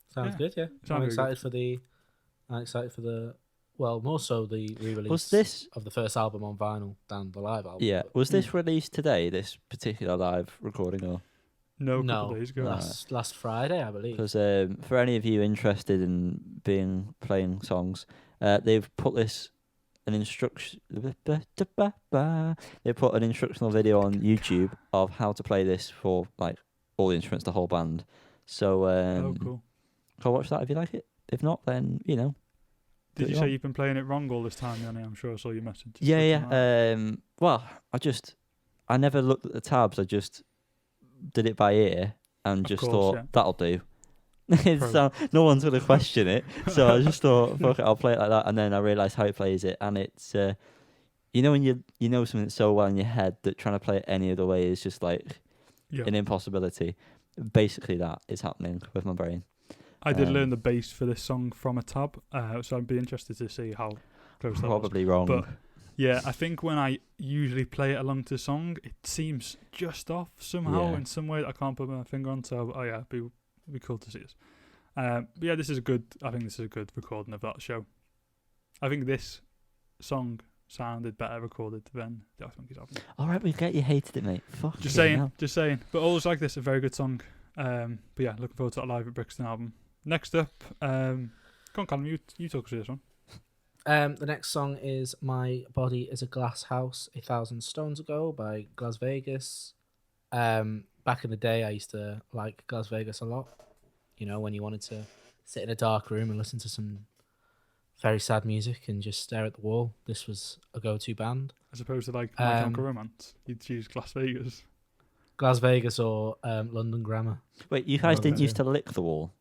Sounds Yeah. good, yeah. Sounds I'm very excited for the well, more so the re-release Was this? of the first album on vinyl than the live album. Yeah. but Was this released today? This particular live recording, or No, a no, couple days ago. No. last Friday, I believe. because for any of you interested in playing songs, they've put an instruction. They put an instructional video on YouTube of how to play this for like all the instruments, the whole band. So Cool. go watch that if you like it. If not, then Did put you it say on. you've been playing it wrong all this time, Yanni? I'm sure I saw your message. Yeah. Well, I never looked at the tabs. I just did it by ear and Of just course, thought yeah. that'll do. It's, Pro. no one's gonna question it, so I just thought, fuck it, I'll play it like that. And then I realised how it plays it, and it's when you know something so well in your head that trying to play it any other way is just like Yeah. an impossibility. Basically, that is happening with my brain. I did um, learn the bass for this song from a tab, so I'd be interested to see how close that was. Probably wrong. But yeah, I think when I usually play it along to the song, it seems just off somehow Yeah. in some way that I can't put my finger on. So, it'd be cool to see this. But yeah, this is I think this is a good recording of that show. I think this song sounded better recorded than the Arctic Monkeys album. All right, we get you hated it, mate. Fuck. Just saying. But Always Like This, a very good song. But yeah, looking forward to that live at Brixton album. Next up, go on, Callum, you talk through this one. The next song is My Body is a Glass House 1,000 Stones Ago by Las Vegas. Back in the day, I used to like Las Vegas a lot. You know, when you wanted to sit in a dark room and listen to some very sad music and just stare at the wall, this was a go-to band. As opposed to like My Chemical Romance, you'd choose Las Vegas. Las Vegas or London Grammar. Wait, you guys Oh, didn't yeah. used to lick the wall?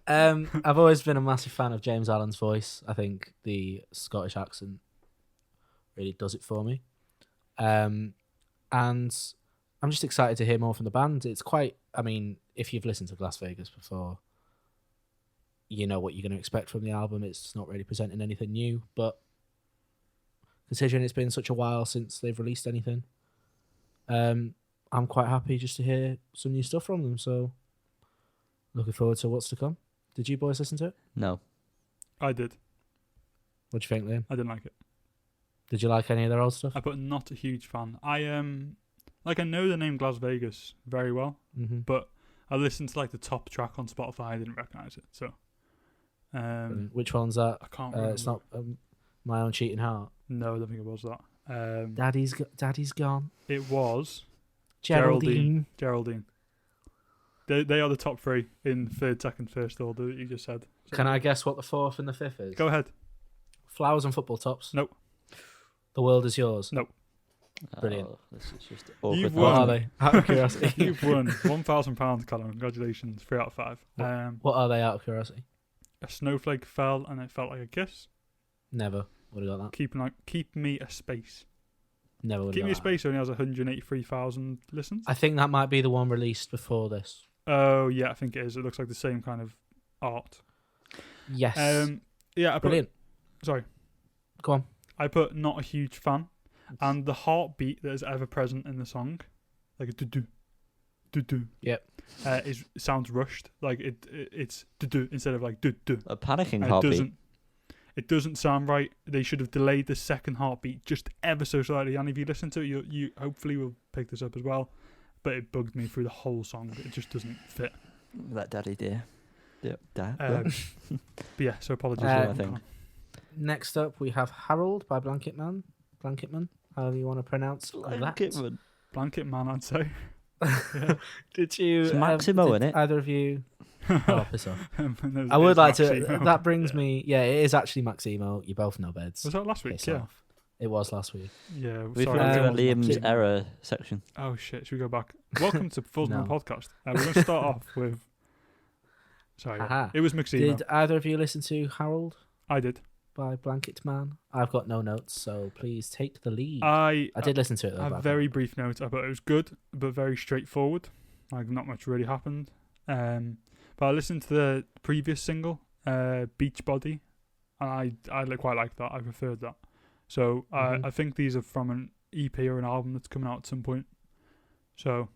I've always been a massive fan of James Allen's voice. I think the Scottish accent really does it for me. And I'm just excited to hear more from the band. It's quite, I mean, if you've listened to Las Vegas before, you know what you're going to expect from the album. It's not really presenting anything new, but considering it's been such a while since they've released anything, I'm quite happy just to hear some new stuff from them. So looking forward to what's to come. Did you boys listen to it? No. I did. What do you think, Liam? I didn't like it. Did you like any of their old stuff? But not a huge fan. I know the name Las Vegas very well, Mm-hmm. but I listened to like the top track on Spotify. I didn't recognize it. So, Which one's that? I can't remember. It's not My Own Cheating Heart. No, I don't think it was that. Daddy's gone. It was Geraldine. Geraldine. They are the top three in third, second, first order that you just said. So Can I guess what the fourth and the fifth is? Go ahead. Flowers and Football Tops. Nope. The World Is Yours. No. Brilliant. Oh, this is just You've awkward. What won. are they? Out of curiosity. You've won £1,000, Callum. Congratulations. 3 out of 5. What are they, out of curiosity? A snowflake fell and it felt like a kiss. Never would have got that. Keep me a space. Never would Keep have me a got that. space only has 183,000 listens. I think that might be the one released before this. Oh yeah, I think it is. It looks like the same kind of art. Yes. Yeah, I put. Brilliant. Sorry, Go on. I put not a huge fan, and the heartbeat that is ever present in the song, like a do do. Yep. Sounds rushed. Like it's do instead of like do. A panicking And heartbeat. It doesn't sound right. They should have delayed the second heartbeat just ever so slightly. And if you listen to it, you hopefully will pick this up as well. but it bugged me through the whole song. It just doesn't fit. That daddy dear. Yep, dad. But yeah, so apologies. Uh, for I that. think. Next up, we have Harold by Blanketman. Blanketman, however you want to pronounce that. Blanket Man, I'd say. Did you? It's Maximo, did innit? either of you? Oh, piss off. There's- I would it's like to. Maximo. That brings Yeah. me. Yeah, it is actually Maximo. You both know beds. Was that last week? Piss Yeah. off. It was last week. Yeah. We've Sorry. got to Um, Liam's Maximo. error section. Oh shit! Should we go back? Welcome to Fuzzman No. Podcast. We're going to start off with. Sorry, Haha. it was Maximo. Did either of you listen to Harold I did. by Blanketman? I've got no notes, so please take the lead. I did listen to it though. I but have I've very not- brief notes. I thought it was good, but very straightforward. Like not much really happened. But I listened to the previous single, Beach Body, and I quite like that. I preferred that. So Mhm. I think these are from an EP or an album that's coming out at some point. So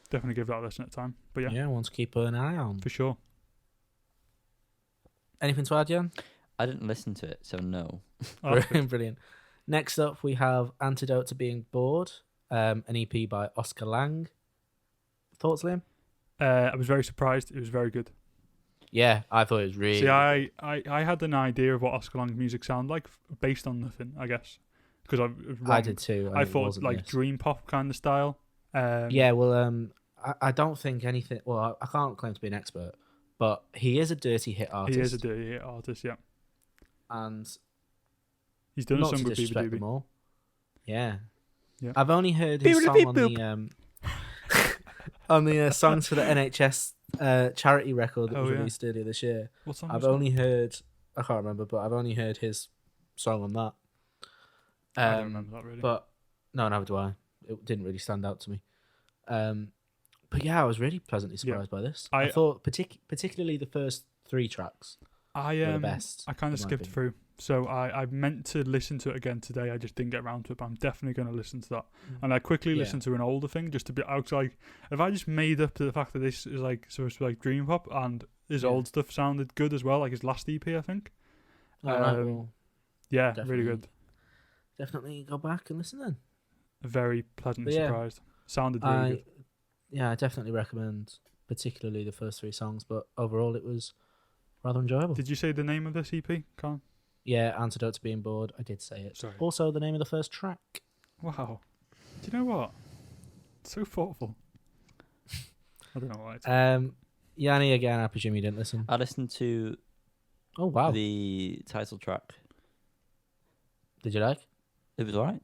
definitely give that a listen at time. But yeah, Yeah, one to keep an eye on. for sure. Anything to add, Jan? I didn't listen to it, so no. Oh, that's good. Brilliant. Next up, we have Antidote to Being Bored, an EP by Oscar Lang. Thoughts, Liam? I was very surprised. It was very good. Yeah, I thought it was really. See, I had an idea of what Oscar Lang's music sounded like based on nothing, I guess, because I did too. and I it thought wasn't like this. dream pop kind of style. Yeah, well, I don't think anything. Well, I can't claim to be an expert, but he is a dirty hit artist. he is a dirty hit artist. Yeah, and he's done a not song to with disrespect Beaver them all. Yeah. Yeah. I've only heard his song on the on the songs for the NHS charity record that Oh, was yeah. released earlier this year. What song? I've was that? only heard. I can't remember, but I've only heard his song on that. I don't remember that really. But no, neither do I. It didn't really stand out to me. But yeah, I was really pleasantly Yeah. surprised by this. I- I thought particularly the first 3 tracks I were the best. I kind in of my skipped opinion. through, so I meant to listen to it again today. I just didn't get around to it, but I'm definitely going to listen to that. And I quickly Yeah. listened to an older thing just to be. I was like, if I just made up to the fact that this is like supposed to be like dream pop and his Yeah. old stuff sounded good as well, like his last EP, I think. All right, um, well, Yeah, definitely, really good. Definitely go back and listen then. Very pleasantly But yeah, surprised. Sounded really good. I definitely recommend, particularly the first 3 songs, but overall it was rather enjoyable. Did you say the name of this EP, Colin? Yeah, Antidote to Being Bored. I did say it. Sorry. Also, the name of the first track. Wow. Do you know what? So thoughtful. I don't know why. Yanni, again, I presume you didn't listen. I listened to Oh, wow. the title track. Did you like? It was alright.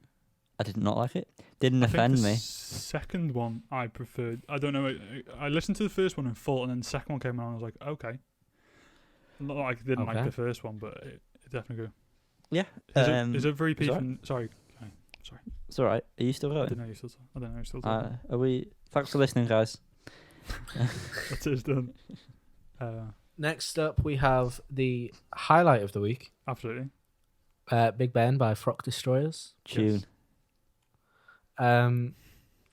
I did not like it. Didn't I think offend the me. second one I preferred. I don't know. I listened to the first one in full, and then the second one came on, and I was like, okay. Not like I didn't like Okay. the first one, but it definitely good. Yeah. Is it very it's alright. even? Sorry, It's alright. Are you still I going? didn't know you still. I don't know you still. talking. Are we? Thanks for listening, guys. That's it. Done. Next up, we have the highlight of the week, Absolutely. Big Ben by Frock Destroyers. Tune. Um,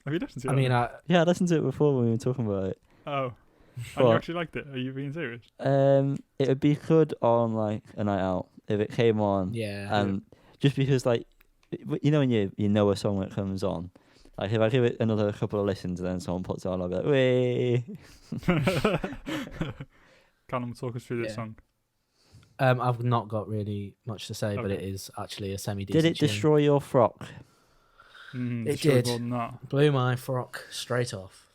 Have you listened to it? I mean, Yeah, I listened to it before when we were talking about it. oh, and you But actually liked it? Are you being serious? it would be good on like a night out if it came on. yeah. And just because like you know when you know a song that comes on, like if I give it another couple of listens and then someone puts it on, I'll be like, "Way." Callum, talk us through this Yeah. song. I've not got really much to say, but Okay. it is actually a semi Did decent. it destroy your frock? It did. More than that. Blew my frock straight off.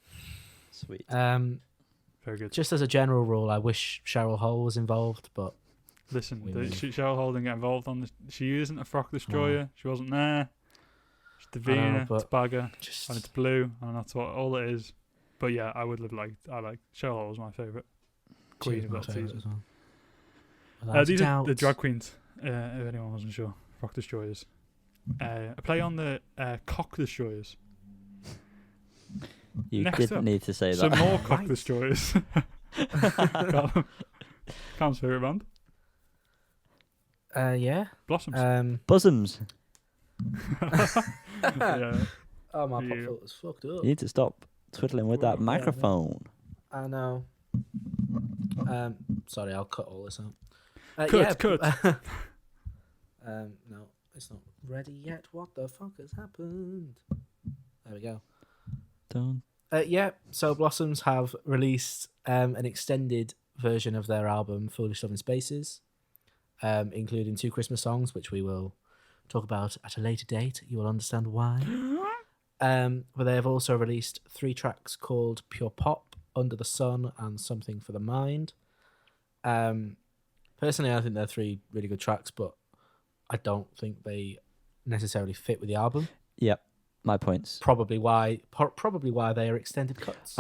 Sweet. Very good. Just as a general rule, I wish Cheryl Hole was involved, but Listen, We the, move. Cheryl Holding get involved on this. She isn't a frock destroyer. She wasn't there. It's Davina, it's but Bagger, just and it's blue, and that's what all it is. But yeah, I would have liked. I like Cheryl Hole was my favourite queen she's of my that favourite season. as well. Without a These are the doubt. drag queens. If anyone wasn't sure, frock destroyers. A play on the cock destroyers. You next didn't up, need to say Some that. more cock Right. destroyers. Calm's favourite band. Yeah. Blossoms. Bosoms. Yeah. Oh, my pop Yeah. filter's fucked up. You need to stop twiddling with that Yeah, microphone. I know. Sorry, I'll cut all this out. Cut. No, it's not ready yet. What the fuck has happened? There we go. Don't Yeah, so Blossoms have released an extended version of their album Foolish Love in Spaces, including 2 Christmas songs, which we will talk about at a later date. You will understand why. But they have also released 3 tracks called Pure Pop, Under the Sun, and Something for the Mind. Personally, I think they're 3 really good tracks, but I don't think they necessarily fit with the album. Yep, my points. Probably why they are extended cuts.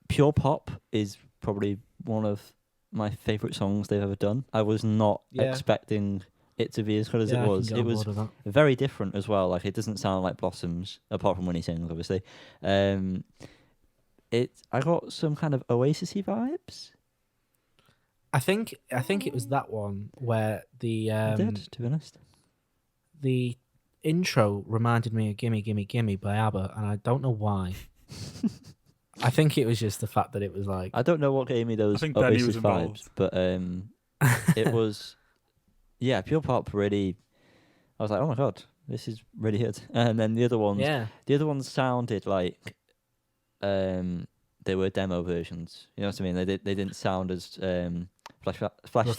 Pure Pop is probably one of my favourite songs they've ever done. I was not expecting it to be as good as it was. It was very different as well. Like, it doesn't sound like Blossoms, apart from when he sings, obviously. I got some kind of Oasis-y vibes. I think it was that one where the I did, to be honest. The intro reminded me of Gimme Gimme Gimme by ABBA, and I don't know why. I think it was just the fact that it was like... I don't know what gave me those Oasis vibes, but it was... Yeah, Pure Pop really... I was like, oh my god, this is really good. And then the other ones sounded like they were demo versions. You know what I mean? They didn't sound as fleshed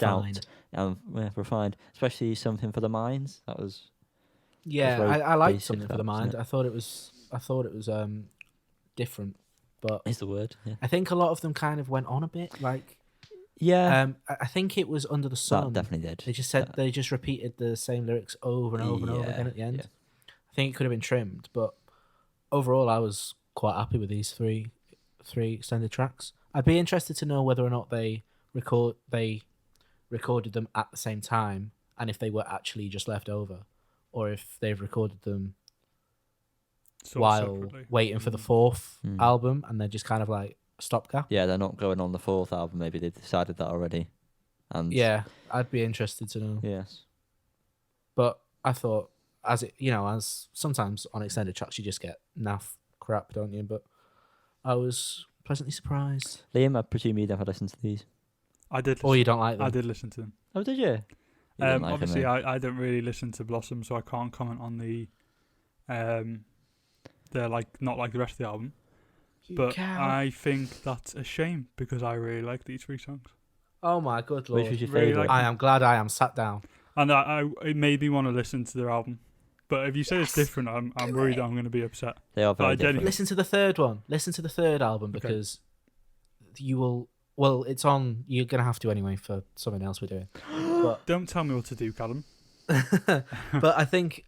out and refined. Especially Something for the Minds. That was... Yeah, I liked Something for the Mind. I thought it was different, but is the word. Yeah. I think a lot of them kind of went on a bit. Like, yeah, I think it was Under the Sun. That definitely did. They just said they just repeated the same lyrics over and over and over again at the end. Yeah. I think it could have been trimmed, but overall, I was quite happy with these three extended tracks. I'd be interested to know whether or not they recorded them at the same time, and if they were actually just left over, or if they've recorded them while separately, waiting for the 4th album, and they're just kind of like a stopgap. Yeah, they're not going on the 4th album. Maybe they've decided that already. And yeah, I'd be interested to know. Yes, but I thought, as sometimes on extended tracks you just get naff crap, don't you? But I was pleasantly surprised. Liam, I presume you never listened to these. I did. Or you don't like them? I did listen to them. Oh, did you? Obviously, I don't really listen to Blossom, so I can't comment on the. They're like not like the rest of the album, but I think that's a shame because I really like these 3 songs. Oh my good lord! Which was your favourite? I am glad I am sat down. And it made me want to listen to their album. But if you say it's different, I'm worried that I'm going to be upset. They are very different. Listen to the 3rd one. Listen to the 3rd album because you will. Well, it's on. You're going to have to anyway for something else we're doing. But don't tell me what to do, Callum. But I think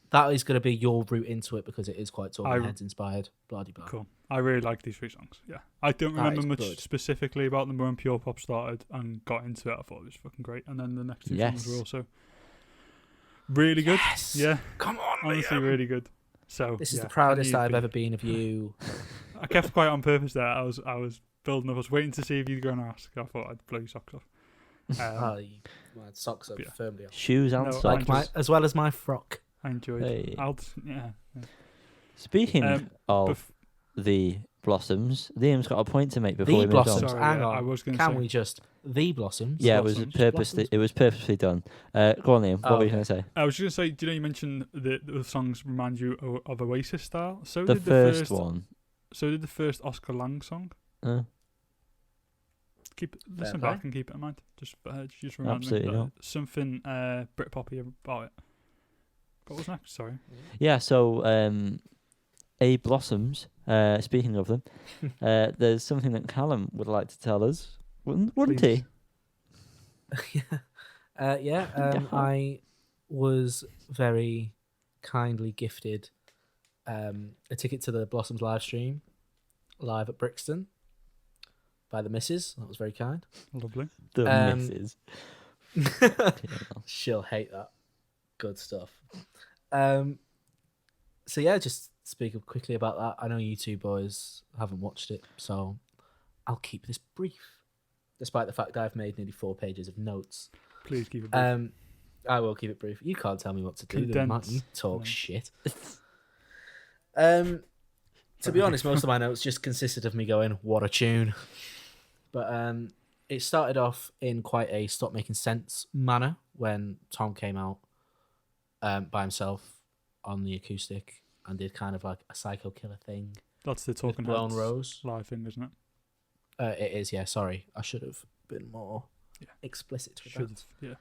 that is going to be your route into it because it is quite Talking Heads inspired. Blah blah. Cool. I really like these 3 songs. Yeah, I don't remember much specifically about them when Pure Pop started and got into it. I thought it was fucking great, and then the next 2 songs were also really good. Yes. Yeah, come on, honestly, really good. So this is the proudest I've ever been of you. I kept quiet on purpose there. I was building up. I was waiting to see if you were going to ask. I thought I'd blow your socks off. My socks are firmly off. Shoes and socks. As well as my frock. I enjoyed it. Yeah. Speaking of the Blossoms, Liam's got a point to make before we move Blossoms. on. Hang on. Can we just... The Blossoms? Yeah, Blossoms. it was purposely done. Go on, Liam. What were you going to say? I was just going to say, do you know you mentioned the songs remind you of Oasis style? So the did first one. So did the first Oscar Lang song. Listen back and keep it in mind. Just remind Absolutely me. Not. Something Britpoppy about it. What was next? Sorry. Yeah, so Blossoms, speaking of them, there's something that Callum would like to tell us, wouldn't he? I was very kindly gifted a ticket to the Blossoms live stream, live at Brixton, by the missus. That was very kind. Lovely. The missus. She'll hate that. Good stuff. So yeah, just speak quickly about that. I know you 2 boys haven't watched it, so I'll keep this brief, despite the fact that I've made nearly 4 pages of notes. Please keep it brief. I will keep it brief. You can't tell me what to do. You talk shit. To be honest, most of my notes just consisted of me going, "What a tune!" But it started off in quite a stop making sense manner when Tom came out by himself on the acoustic and did kind of like a psycho killer thing. That's the with Talking Blown Heads Rose. live thing, isn't it? It is, yeah. Sorry, I should have been more Yeah. explicit with Should that. have,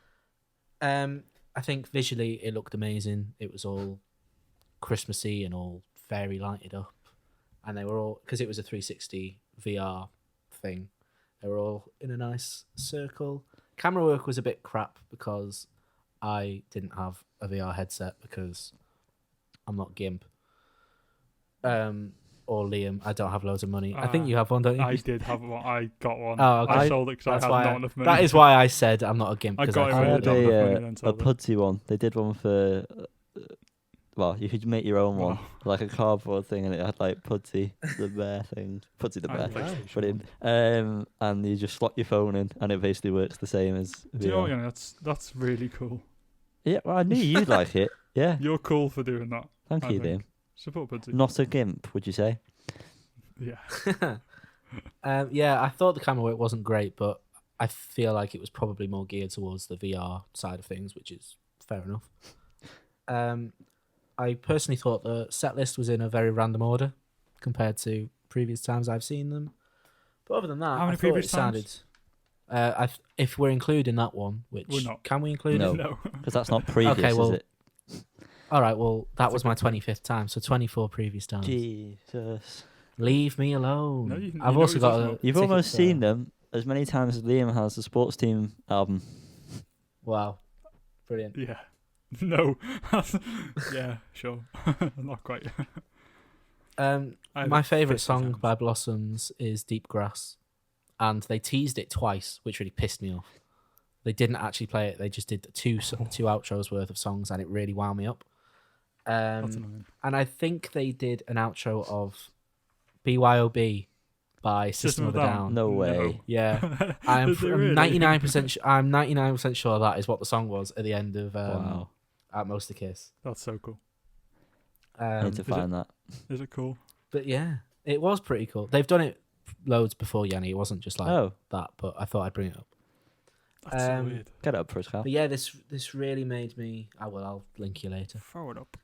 yeah. I think visually it looked amazing. It was all Christmassy and all fairy lighted up, and they were all, because it was a 360 VR thing. They were all in a nice circle. Camera work was a bit crap because I didn't have a VR headset because I'm not Gimp. Or Liam. I don't have loads of money. I think you have one, don't you? I did have one. I got one. Oh, okay. I sold it because I had not enough money. That is why I said I'm not a Gimp. I 'cause got it I when I had didn't have enough money, then a sold it. Pudsey one. They did one for. Well, you could make your own one, Oh. like a cardboard thing, and it had like Pudsey the bear thing, Pudsey the I had bear. a PlayStation But one. and you just slot your phone in, and it basically works the same as. Do you know what, VR. Yanni? That's really cool. Yeah, well, I knew you'd like it. Yeah, You're cool for doing that. thank I you, think. Liam. Support Pudsey. Not a gimp, would you say? Yeah. Yeah, I thought the camera work wasn't great, but I feel like it was probably more geared towards the VR side of things, which is fair enough. I personally thought the set list was in a very random order compared to previous times I've seen them. But other than that, How many I thought previous it sounded. If we're including that one, which We're not. can we include No. it? No. Because that's not previous, Okay, well, is it? All right, well, that That's was a my good point. 25th time, so 24 previous times. Jesus. Leave me alone. No, you I've know also what got you're a. talking about. You've ticket almost for- seen them as many times as Liam has the sports team album. Wow, brilliant. Yeah. No. Yeah, sure. Not quite. I have My it favourite 50 song times. by Blossoms is Deep Grass, and they teased it twice, which really pissed me off. They didn't actually play it; they just did two outros worth of songs, and it really wound me up. That's annoying. And I think they did an outro of BYOB by System of a Down. No way. Yeah, I'm Did they really? 99%. I'm 99% sure that is what the song was at the end of Wow. At Most a Kiss. That's so cool. I need to it- find that. Is it cool? But yeah, it was pretty cool. They've done it loads before, Yanni. It wasn't just like Oh, that, but I thought I'd bring it up. That's so Um, weird. get it up for us, Cal. But yeah, this really made me. I'll link you later. Throw it up.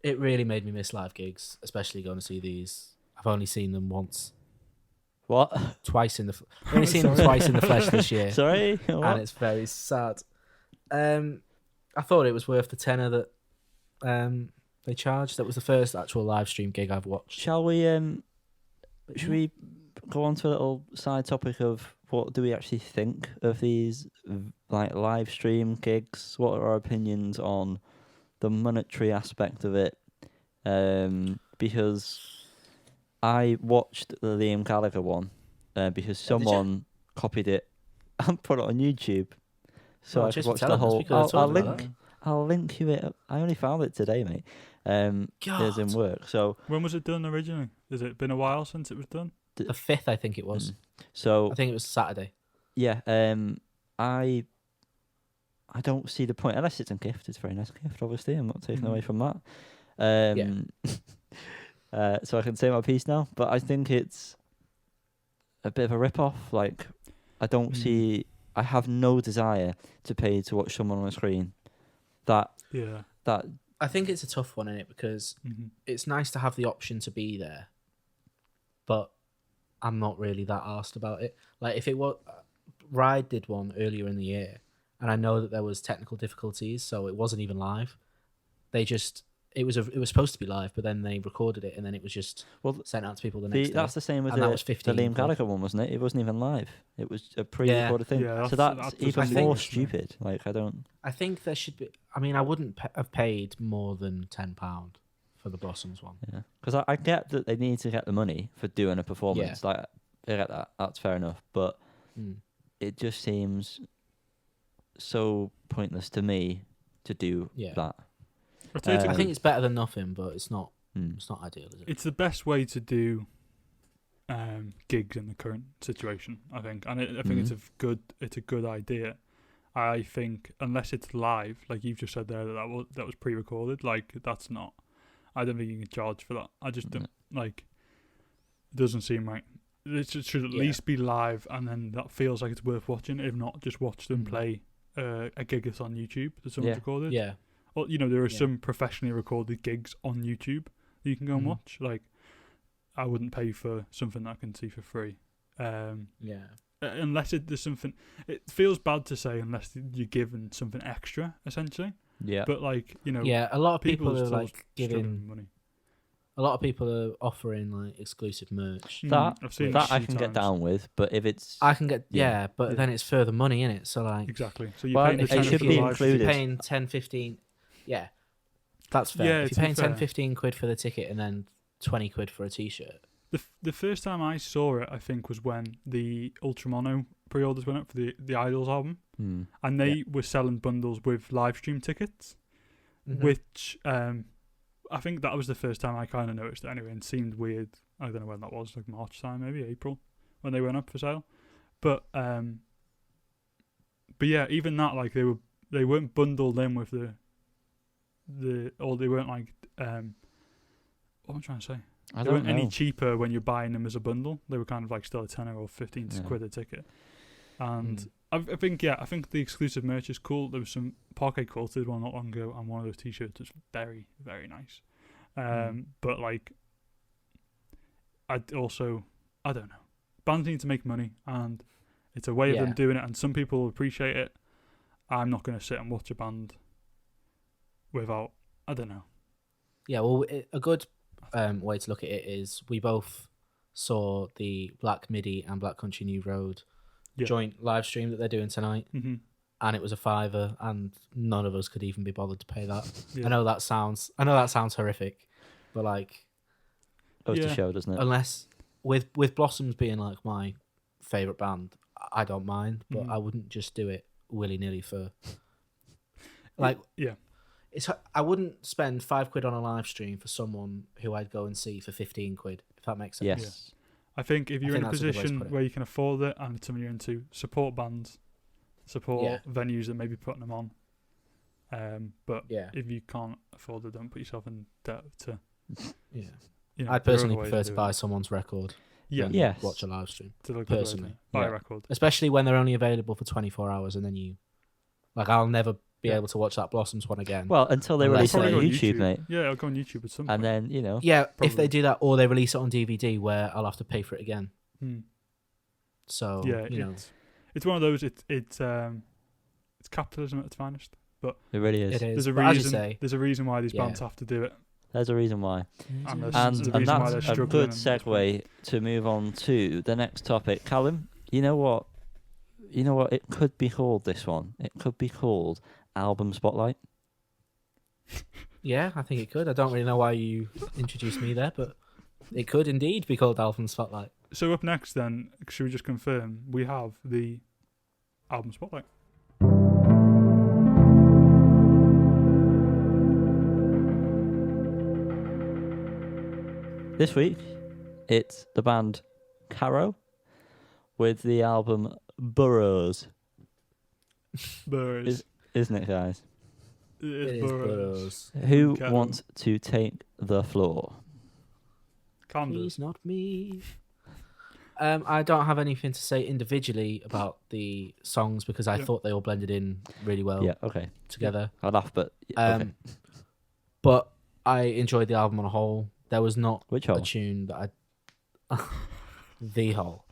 It really made me miss live gigs, especially going to see these. I've only seen them What? twice in the. I've only seen them Sorry. twice in the flesh this year, Sorry? What? and it's very sad. I thought it was worth the tenner that they charged. That was the first actual live stream gig I've watched. Shall we should we go on to a little side topic of what do we actually think of these like live stream gigs? What are our opinions on the monetary aspect of it? Because I watched the Liam Gallagher one because Oh, did ya? someone copied it and put it on YouTube. So Oh, I cheers could for watch the telling us. whole. We could have I'll talked about link. I'll link you it. I only found it today, mate. It's in God. work. So When was it done originally? Has it been a while since it was done? The 5th, I think it was. So I think it was Saturday. yeah, I don't see the point unless it's a gift. It's a very nice gift, obviously. I'm not taking away from that. So I can say my piece now, but I think it's a bit of a rip-off. Like, I don't see. I have no desire to pay to watch someone on a screen. That Yeah. I think it's a tough one in it because Mm-hmm. it's nice to have the option to be there, but I'm not really that arsed about it. Like if it was, Ride did one earlier in the year, and I know that there was technical difficulties, so it wasn't even live. It was supposed to be live, but then they recorded it, and then it was just sent out to people the next day. that's the same with And that was the 15 Liam quid. Gallagher one, wasn't it? It wasn't even live. It was a pre-recorded thing. Yeah, so that's that's the even same more thing. stupid. Like I don't. I think there should be. I mean, I wouldn't have paid more than £10 for the Blossoms one. Yeah, because I get that they need to get the money for doing a performance. Like I get that. That's fair enough. But it just seems so pointless to me to do Yeah. that. I think it's better than nothing, but it's not. Mm. It's not ideal, is it? It's the best way to do gigs in the current situation, I think, and I think it's a good idea. I think unless it's live, like you've just said there, that was pre-recorded. Like that's not. I don't think you can charge for that. I just don't like. It doesn't seem right. It should at least be live, and then that feels like it's worth watching. If not, just watch them play a gig that's on YouTube that someone's recorded. Yeah. Or there are some professionally recorded gigs on YouTube that you can go and watch. Like I wouldn't pay for something that I can see for free. Yeah. Unless there's something, it feels bad to say unless you're given something extra, essentially. Yeah. But like, you know, Yeah, a lot of people are still like struggling giving. with money. A lot of people are offering like exclusive merch. I've seen That it a I few can get times. down with, but if it's I can get Yeah. but Yeah. then it's further money in it. So like, Exactly. So you're Well, paying the it 10 should for be the live stream. included. If you're paying 10, 15, yeah, that's fair. Yeah, if to you're be paying 10, fair. 15 quid for the ticket and then 20 quid for a t-shirt. The first time I saw it, I think, was when the Ultramono pre-orders went up for the Idols album, Hmm. and they were selling bundles with live stream tickets, Mhm. which I think that was the first time I kind of noticed it anyway, and seemed weird. I don't know when that was, like March time, maybe April, when they went up for sale. But yeah, even that, like they weren't bundled in with or they weren't like what am I trying to say? I They don't weren't know. any cheaper when you're buying them as a bundle. They were kind of like still a tenner or 15 Yeah. quid a ticket. And Mm. I think the exclusive merch is cool. There was some Parquet Quilted one not long ago, and one of those t-shirts was very, very nice. But like, I don't know. Bands need to make money, and it's a way of them Yeah. doing it, and some people appreciate it. I'm not going to sit and watch a band without, I don't know. Yeah, well, a good way to look at it is we both saw the Black Midi and Black Country New Road Yeah. joint live stream that they're doing tonight, Mm-hmm. and it was a £5, and none of us could even be bothered to pay that. Yeah. I know that sounds horrific, but like, Goes to Yeah. show, doesn't it? unless with Blossoms being like my favorite band, I don't mind, but Mhm. I wouldn't just do it willy nilly for like. Yeah. I wouldn't spend £5 on a live stream for someone who I'd go and see for 15 quid, if that makes sense. Yes. I think if you're in a think that's a good way to position put it. where you can afford it and it's something you're into, support bands, support Yeah. venues that may be putting them on. But Yeah. if you can't afford it, don't put yourself in debt to. Yeah. You know, I there are personally other ways prefer of to doing buy it. someone's record Yeah, than Yes. watch a live stream, to look personally, buy yeah. a record. especially when they're only available for 24 hours, and then I'll never be Yeah. able to watch that Blossoms one again. Well, until they Unless release it on Probably go YouTube, mate. Yeah, I'll go on YouTube at some point. And then, you know. yeah, if probably. they do that, or they release it on DVD, where I'll have to pay for it again. So Yeah, you know, it's one of those. It's capitalism at its finest. It really is. it is. There's a But as you reason. say, There's a reason why these Yeah. bands have to do it. There's a reason why. And there's And, a and reason why that's they're a struggling good and it's fine. segue to move on to the next topic. Callum, you know what? It could be called this one. It could be called Album Spotlight. yeah, I think it could. I don't really know why you introduced me there, but it could indeed be called Album Spotlight. So up next, then, should we just confirm we have the album spotlight? This week, it's the band Caro with the album Burrows, Burrows. isn't it, guys? It It is is Burrows. Burrows. Who Caro. wants to take the floor? Candace. Please, not me. I don't have anything to say individually about the songs because I Yeah. thought they all blended in really well Yeah, okay. together. I laugh, but okay. But I enjoyed the album on a whole. There was not Which a hole? tune that the whole.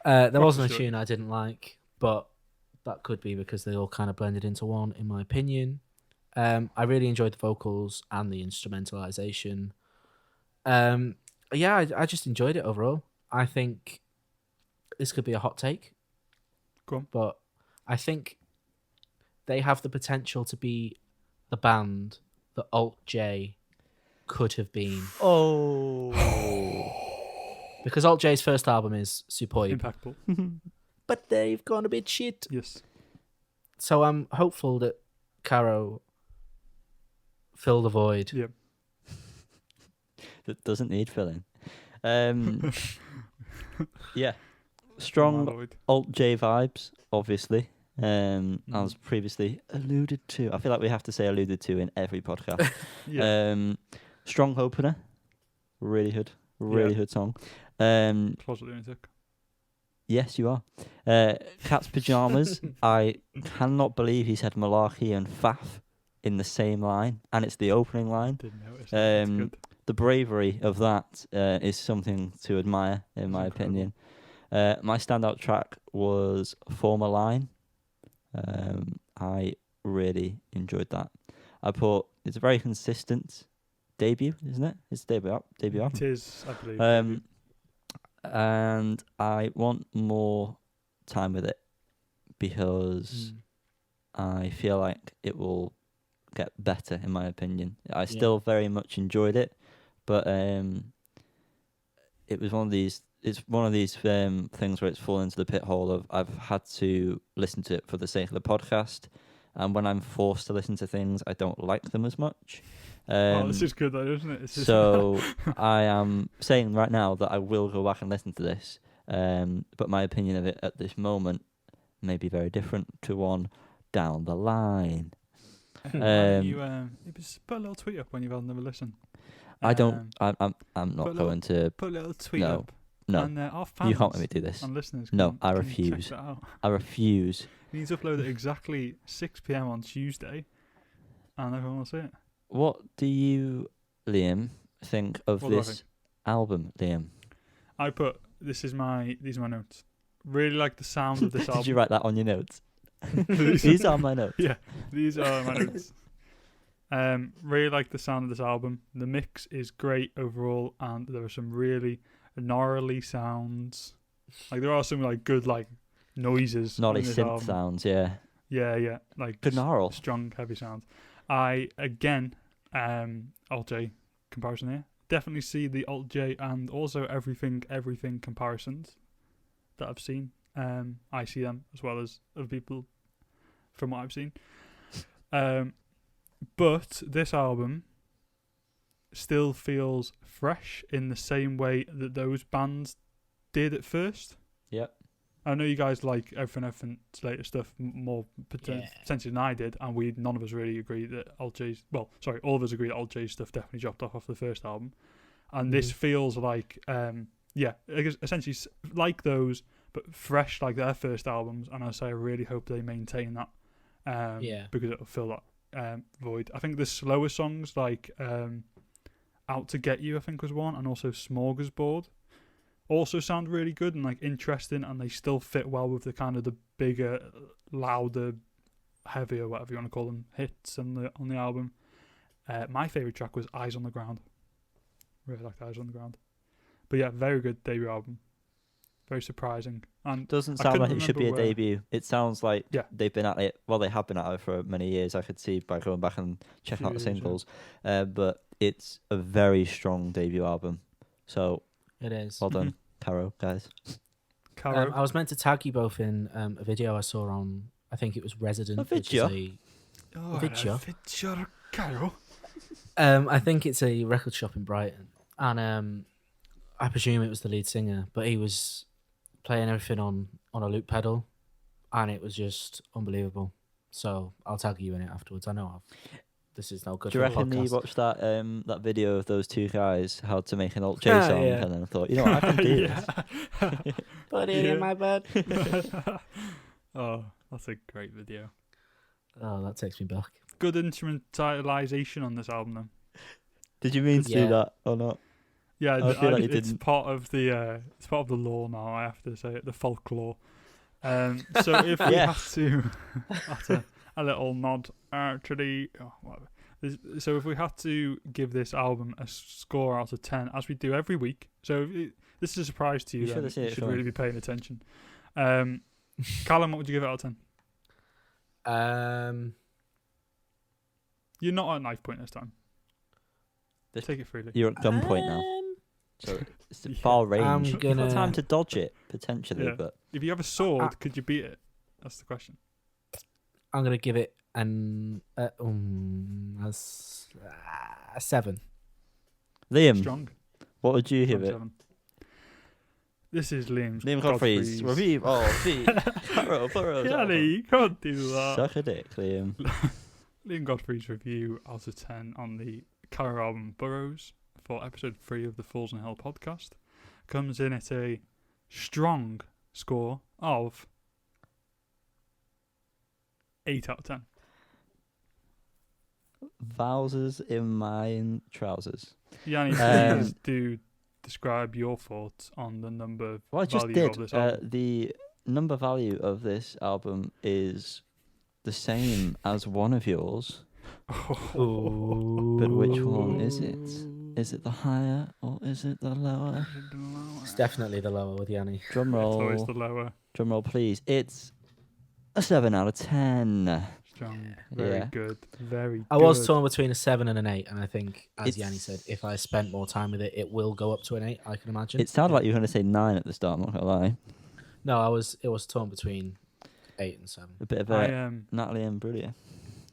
There wasn't a Proper tune I didn't like, but that could be because they all kind of blended into one, in my opinion. I really enjoyed the vocals and the instrumentalization. Yeah, I just enjoyed it overall. I think this could be a hot take. Go on. But I think they have the potential to be the band that Alt J could have been. Oh. Because Alt J's first album is superb, Impactful. but they've gone a bit shit. Yes. So I'm hopeful that Caro fill the void. Yeah. That doesn't need filling. Yeah. Strong Lloyd. Alt J vibes, obviously. As previously alluded to. I feel like we have to say alluded to in every podcast. Yeah. Strong opener. Really good. Really Yeah. good song. Closet lunatic. Yes, you are. Cat's Pajamas. I cannot believe he said Malarkey and Faff in the same line. And it's the opening line. Didn't notice. That's Um, good. the bravery of that is something to admire, in my opinion. My standout track was Former Line. I really enjoyed that. It's a very consistent debut, isn't it? It's debut album. It is, I believe. And I want more time with it because I feel like it will get better, in my opinion. I still very much enjoyed it, but it was one of these. It's one of these things where it's fallen into the pit hole of I've had to listen to it for the sake of the podcast, and when I'm forced to listen to things, I don't like them as much. This is good though, isn't it? So I am saying right now that I will go back and listen to this, but my opinion of it at this moment may be very different to one down the line. You put a little tweet up when you've had another listen. I don't. I'm not going to put a little tweet up. No, and our fans you can't let me do this. And listeners No, I can refuse. check that out. I refuse. You need to upload it exactly 6 p.m. on Tuesday, and everyone will see it. What do you, Liam, think of this album, Liam? These are my notes. Really like the sound of this album. Did you write that on your notes? These are my notes. Yeah, these are my notes. Really like the sound of this album. The mix is great overall, and there are some really gnarly sounds. Like there are some like good like noises. Gnarly in this synth album. sounds, yeah. Yeah, like good gnarl. Strong, heavy sounds. I again, Alt J comparison here. Definitely see the Alt J and also everything comparisons that I've seen. I see them as well as other people from what I've seen. But this album still feels fresh in the same way that those bands did at first. Yep. I know you guys like everything later stuff more potentially than I did, and none of us really agree that all of us agree that Alt J's stuff definitely dropped off the first album, and this feels like essentially like those, but fresh like their first albums, and I really hope they maintain that, because it'll fill that void. I think the slower songs like Out to Get You I think was one, and also Smorgasbord also sound really good and like interesting, and they still fit well with the kind of the bigger, louder, heavier, whatever you want to call them, hits on the album. My favourite track was Eyes on the Ground. Really liked Eyes on the Ground. But yeah, very good debut album. Very surprising. And doesn't sound like it should be a debut. It sounds like they've been at it. Well, they have been at it for many years. I could see by going back and checking out the singles. But it's a very strong debut album. So it is. Well done, Caro, guys. Caro. I was meant to tag you both in a video I saw on, I think it was Resident. A video? A video, Caro. I think it's a record shop in Brighton, and I presume it was the lead singer, but he was playing everything on a loop pedal, and it was just unbelievable. So I'll tag you in it afterwards. I know this is no good. Do you reckon you watched that video of those two guys how to make an Alt J song, and then I thought, you know what, I can do this. Put it in my bed. Oh, that's a great video. Oh, that takes me back. Good instrumentalization on this album, then. Did you mean to do that or not? Yeah, I feel like you it's didn't. part of the law now. I have to say it, the folklore. So if we have to, that's a little nod to the. Whatever. So if we had to give this album a score out of 10, as we do every week, so if this is a surprise to you, then you should really be paying attention. Callum, what would you give it out of 10? You're not at knife point this time. Take it freely. You're at gunpoint now. So it's far range. You've got time to dodge it, potentially. But if you have a sword, could you beat it? That's the question. I'm going to give it a 7. Liam, Strong. What would you give it? 7. This is Liam Godfrey's review. Yanni, you can't do that. Suck a dick, Liam. Liam Godfrey's review out of 10 on the Caro album Burrows for episode 3 of the Falls in Hell podcast comes in at a strong score of 8 out of 10. Wowzers in my trousers. Yanni, Um, please do describe your thoughts on the number Well, I just value did. of this album. The number value of this album is the same as one of yours. But which one is it? Is it the higher or is it the lower? It's definitely the lower with Yanni. Drum It's always roll. the lower. Drum roll, please. It's a 7 out of 10. Strong. Very Yeah. good. Very good. I was torn between a 7 and an 8, and I think, as It's- Yanni said, if I spent more time with it, it will go up to an 8. I can imagine. It sounded like you were going to say 9 at the start, I'm not going to lie. No, It was torn between 8 and 7. A bit of I a Natalie and Brulia.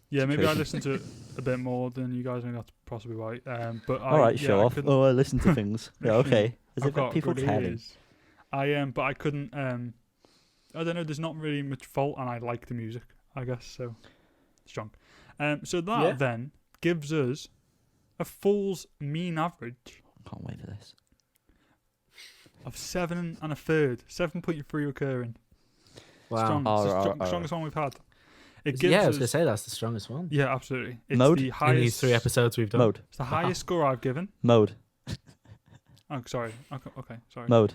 Yeah, maybe I situation. listened to it a bit more than you guys. Maybe that's possibly right. But All right, yeah, show I off. couldn't- Oh, I listen to things. Yeah, okay. As I've if got people good caring. ears. But I couldn't. I don't know. There's not really much fault, and I like the music. I guess so. Strong. So that Yeah. then gives us a fool's mean average Can't wait for this. of 7 1/3, 7.3 recurring. Wow. Strong. It's the Alright. strongest one we've had. It Yeah, gives I was us. going to say that's the strongest one. Yeah, absolutely. It's Mode? the In highest. In these 3 episodes we've done. Mode. It's the highest score I've given. Mode. Oh, sorry. Okay, sorry. Mode.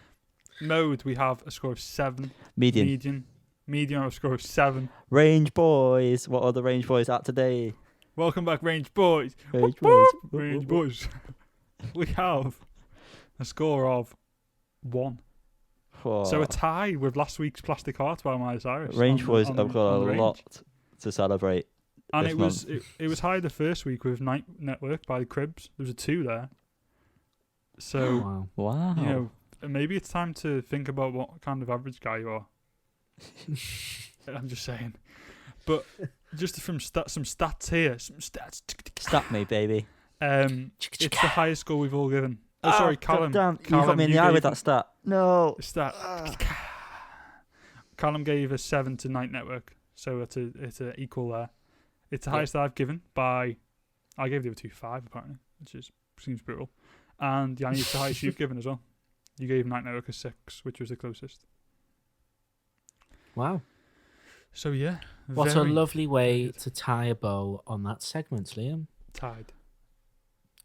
Mode, we have a score of 7. Median. Medium, a score of 7. Range Boys. What are the Range Boys at today? Welcome back, Range Boys. Range Whoop, Boys. Range Boys. We have a score of 1. Oh. So a tie with last week's Plastic Heart by Miley Cyrus. Range on Boys on have got on a Range. lot to celebrate. And this it was it was high the first week with Night Network by the Cribs. There was a 2 there. So, Wow. Wow. you know, maybe it's time to think about what kind of average guy you are. I'm just saying. But just from some stats here. Some stats. Stat me, baby. It's the highest score we've all given. Oh, sorry, Callum. Damn, you Callum, got me in you the eye gave with that stat. No. Stat. Callum gave a 7 to Night Network, so it's a equal there. It's the Yeah. highest I've given by. I gave the other 2 5 apparently, which seems brutal. And Yanni, it's the highest you've given as well. You gave Night Network a 6, which was the closest. Wow. So yeah, What a very lovely way good. to tie a bow on that segment, Liam. tied.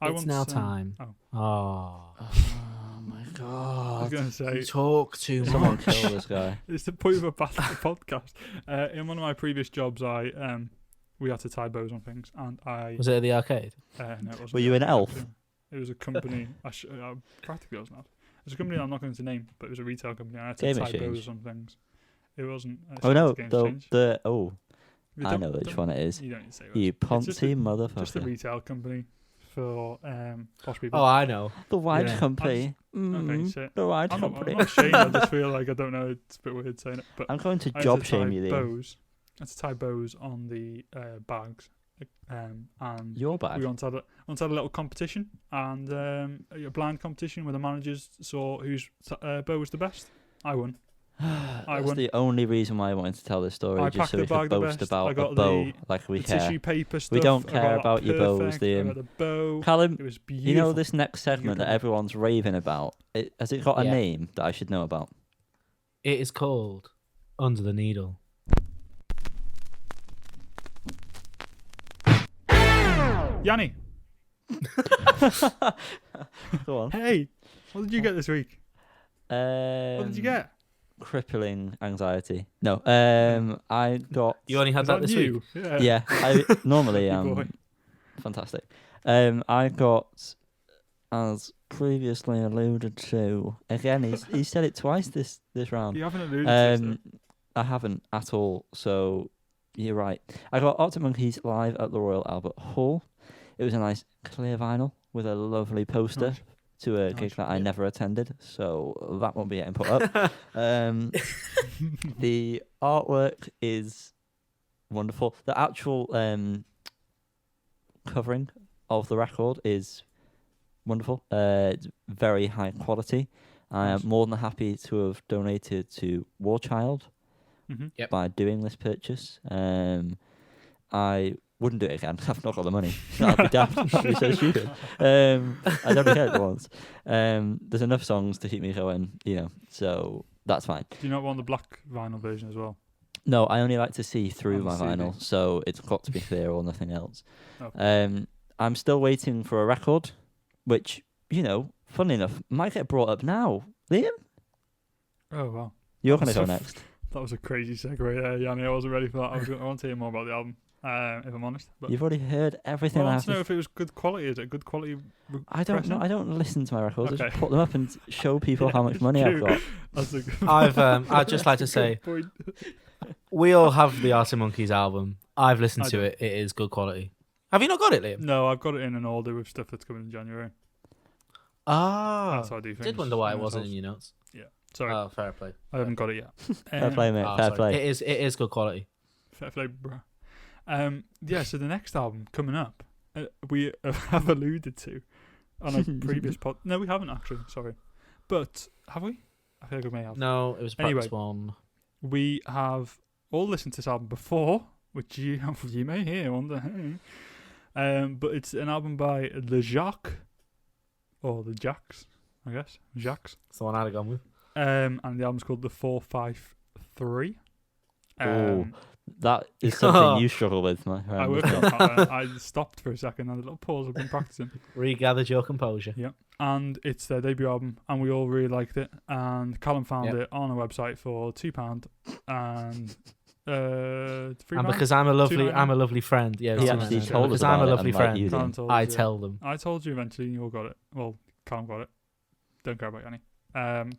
It's now time. oh. Oh. Oh my I was god. going to say You talk too Someone much. kill this guy. it's the point of a podcast. In one of my previous jobs, we had to tie bows on things, and I Was it at the arcade? no, it wasn't Were you an elf? actually. It was a company. Practically, I was not. It was a company I'm not going to name, but it was a retail company. I had to Game tie Exchange. bows on things. It wasn't. Oh no, Game the Exchange. We I don't- know which don't- one it is. You don't need to say You It's just poncy Just a motherfucker. retail company for posh people. Oh, I know. The wide Yeah. company. Okay, so The wide I'm company. not ashamed. I just feel like I don't know. It's a bit weird saying it, but I'm going to I had job to shame tie you, Liam. bows. I had to tie bows on the bags, and Your bag. we once had a little competition, and a blind competition where the managers saw whose bow was the best. I won. That's won. the only reason why I wanted to tell this story, I just packed so the we could bag the boast best. about I a got bow the- like we The care. tissue paper stuff. don't I care got that about your bows, perfect. I Liam. got the bow. Callum, It was beautiful. you know this next segment that Beautiful. everyone's raving about? Has it got a Yeah. name that I should know about? It is called Under the Needle. Yanni, Go on. hey, what did you get this week? What did you get? Crippling anxiety. No. I got. You only had Is that this you? week? Yeah. I normally Good boy. am fantastic. I got, as previously alluded to, again. He said it twice this round. You haven't alluded to this, though. I haven't at all. So you're right. I got Arctic Monkeys live at the Royal Albert Hall. It was a nice clear vinyl with a lovely poster Nice. to a Nice. gig that I never attended. So that won't be getting put up. The artwork is wonderful. The actual covering of the record is wonderful. It's very high quality. I am Nice. more than happy to have donated to War Child Mhm. Yep. by doing this purchase. I wouldn't do it again. I've not got the money. That'd be daft. That'd be so stupid. I'd only heard it once. There's enough songs to keep me going, so that's fine. Do you not want the black vinyl version as well? No, I only like to see through On my the CD. vinyl, so it's got to be clear or nothing else. Oh. I'm still waiting for a record, which, funnily enough, might get brought up now. Liam, Oh wow. you're That going to was go a next. That was a crazy segue there, Yanni. I wasn't ready for that. I want to hear more about the album, if I'm honest. But You've already heard everything I I want have to know to if it was good quality. Is it good quality? I don't know. pressing? I don't listen to my records. I Okay. just put them up and show people how much it's money I've true. got. That's a good, I'd just like to that's a say, good point. we all have the Arctic Monkeys album. I've listened I to do. it. It is good quality. Have you not got it, Liam? No, I've got it in an order with stuff that's coming in January. Ah, That's how I do things. did wonder why it in wasn't house. in your notes. Sorry, Oh, fair play. I haven't got it yet. Fair play, mate. Oh, fair sorry. play. It is good quality. Fair play, bro. Yeah, so the next album coming up, we have alluded to on a previous pod. No, we haven't actually. Sorry, but have we? I feel like we may have. No, it was a practice one. We have all listened to this album before, which you may hear on the. But it's an album by Le Jacques, or the Jacks, I guess. Jacques. That's the one I'd have gone with. And the album's called The 453. Oh, that is something you struggle with, my friend. I worked on that. I stopped for a second, had a little pause. I've been practicing. Regathered your composure. Yeah, and it's their debut album, and we all really liked it. And Callum found Yep. it on a website for £2, and £3. And because I'm a lovely friend. Yeah, He it's actually £2.99. told us Because I'm a about it, lovely unlike friend. you Callum didn't. told I us, yeah. tell them. I told you eventually, and you all got it. Well, Callum got it. Don't care about Yanni.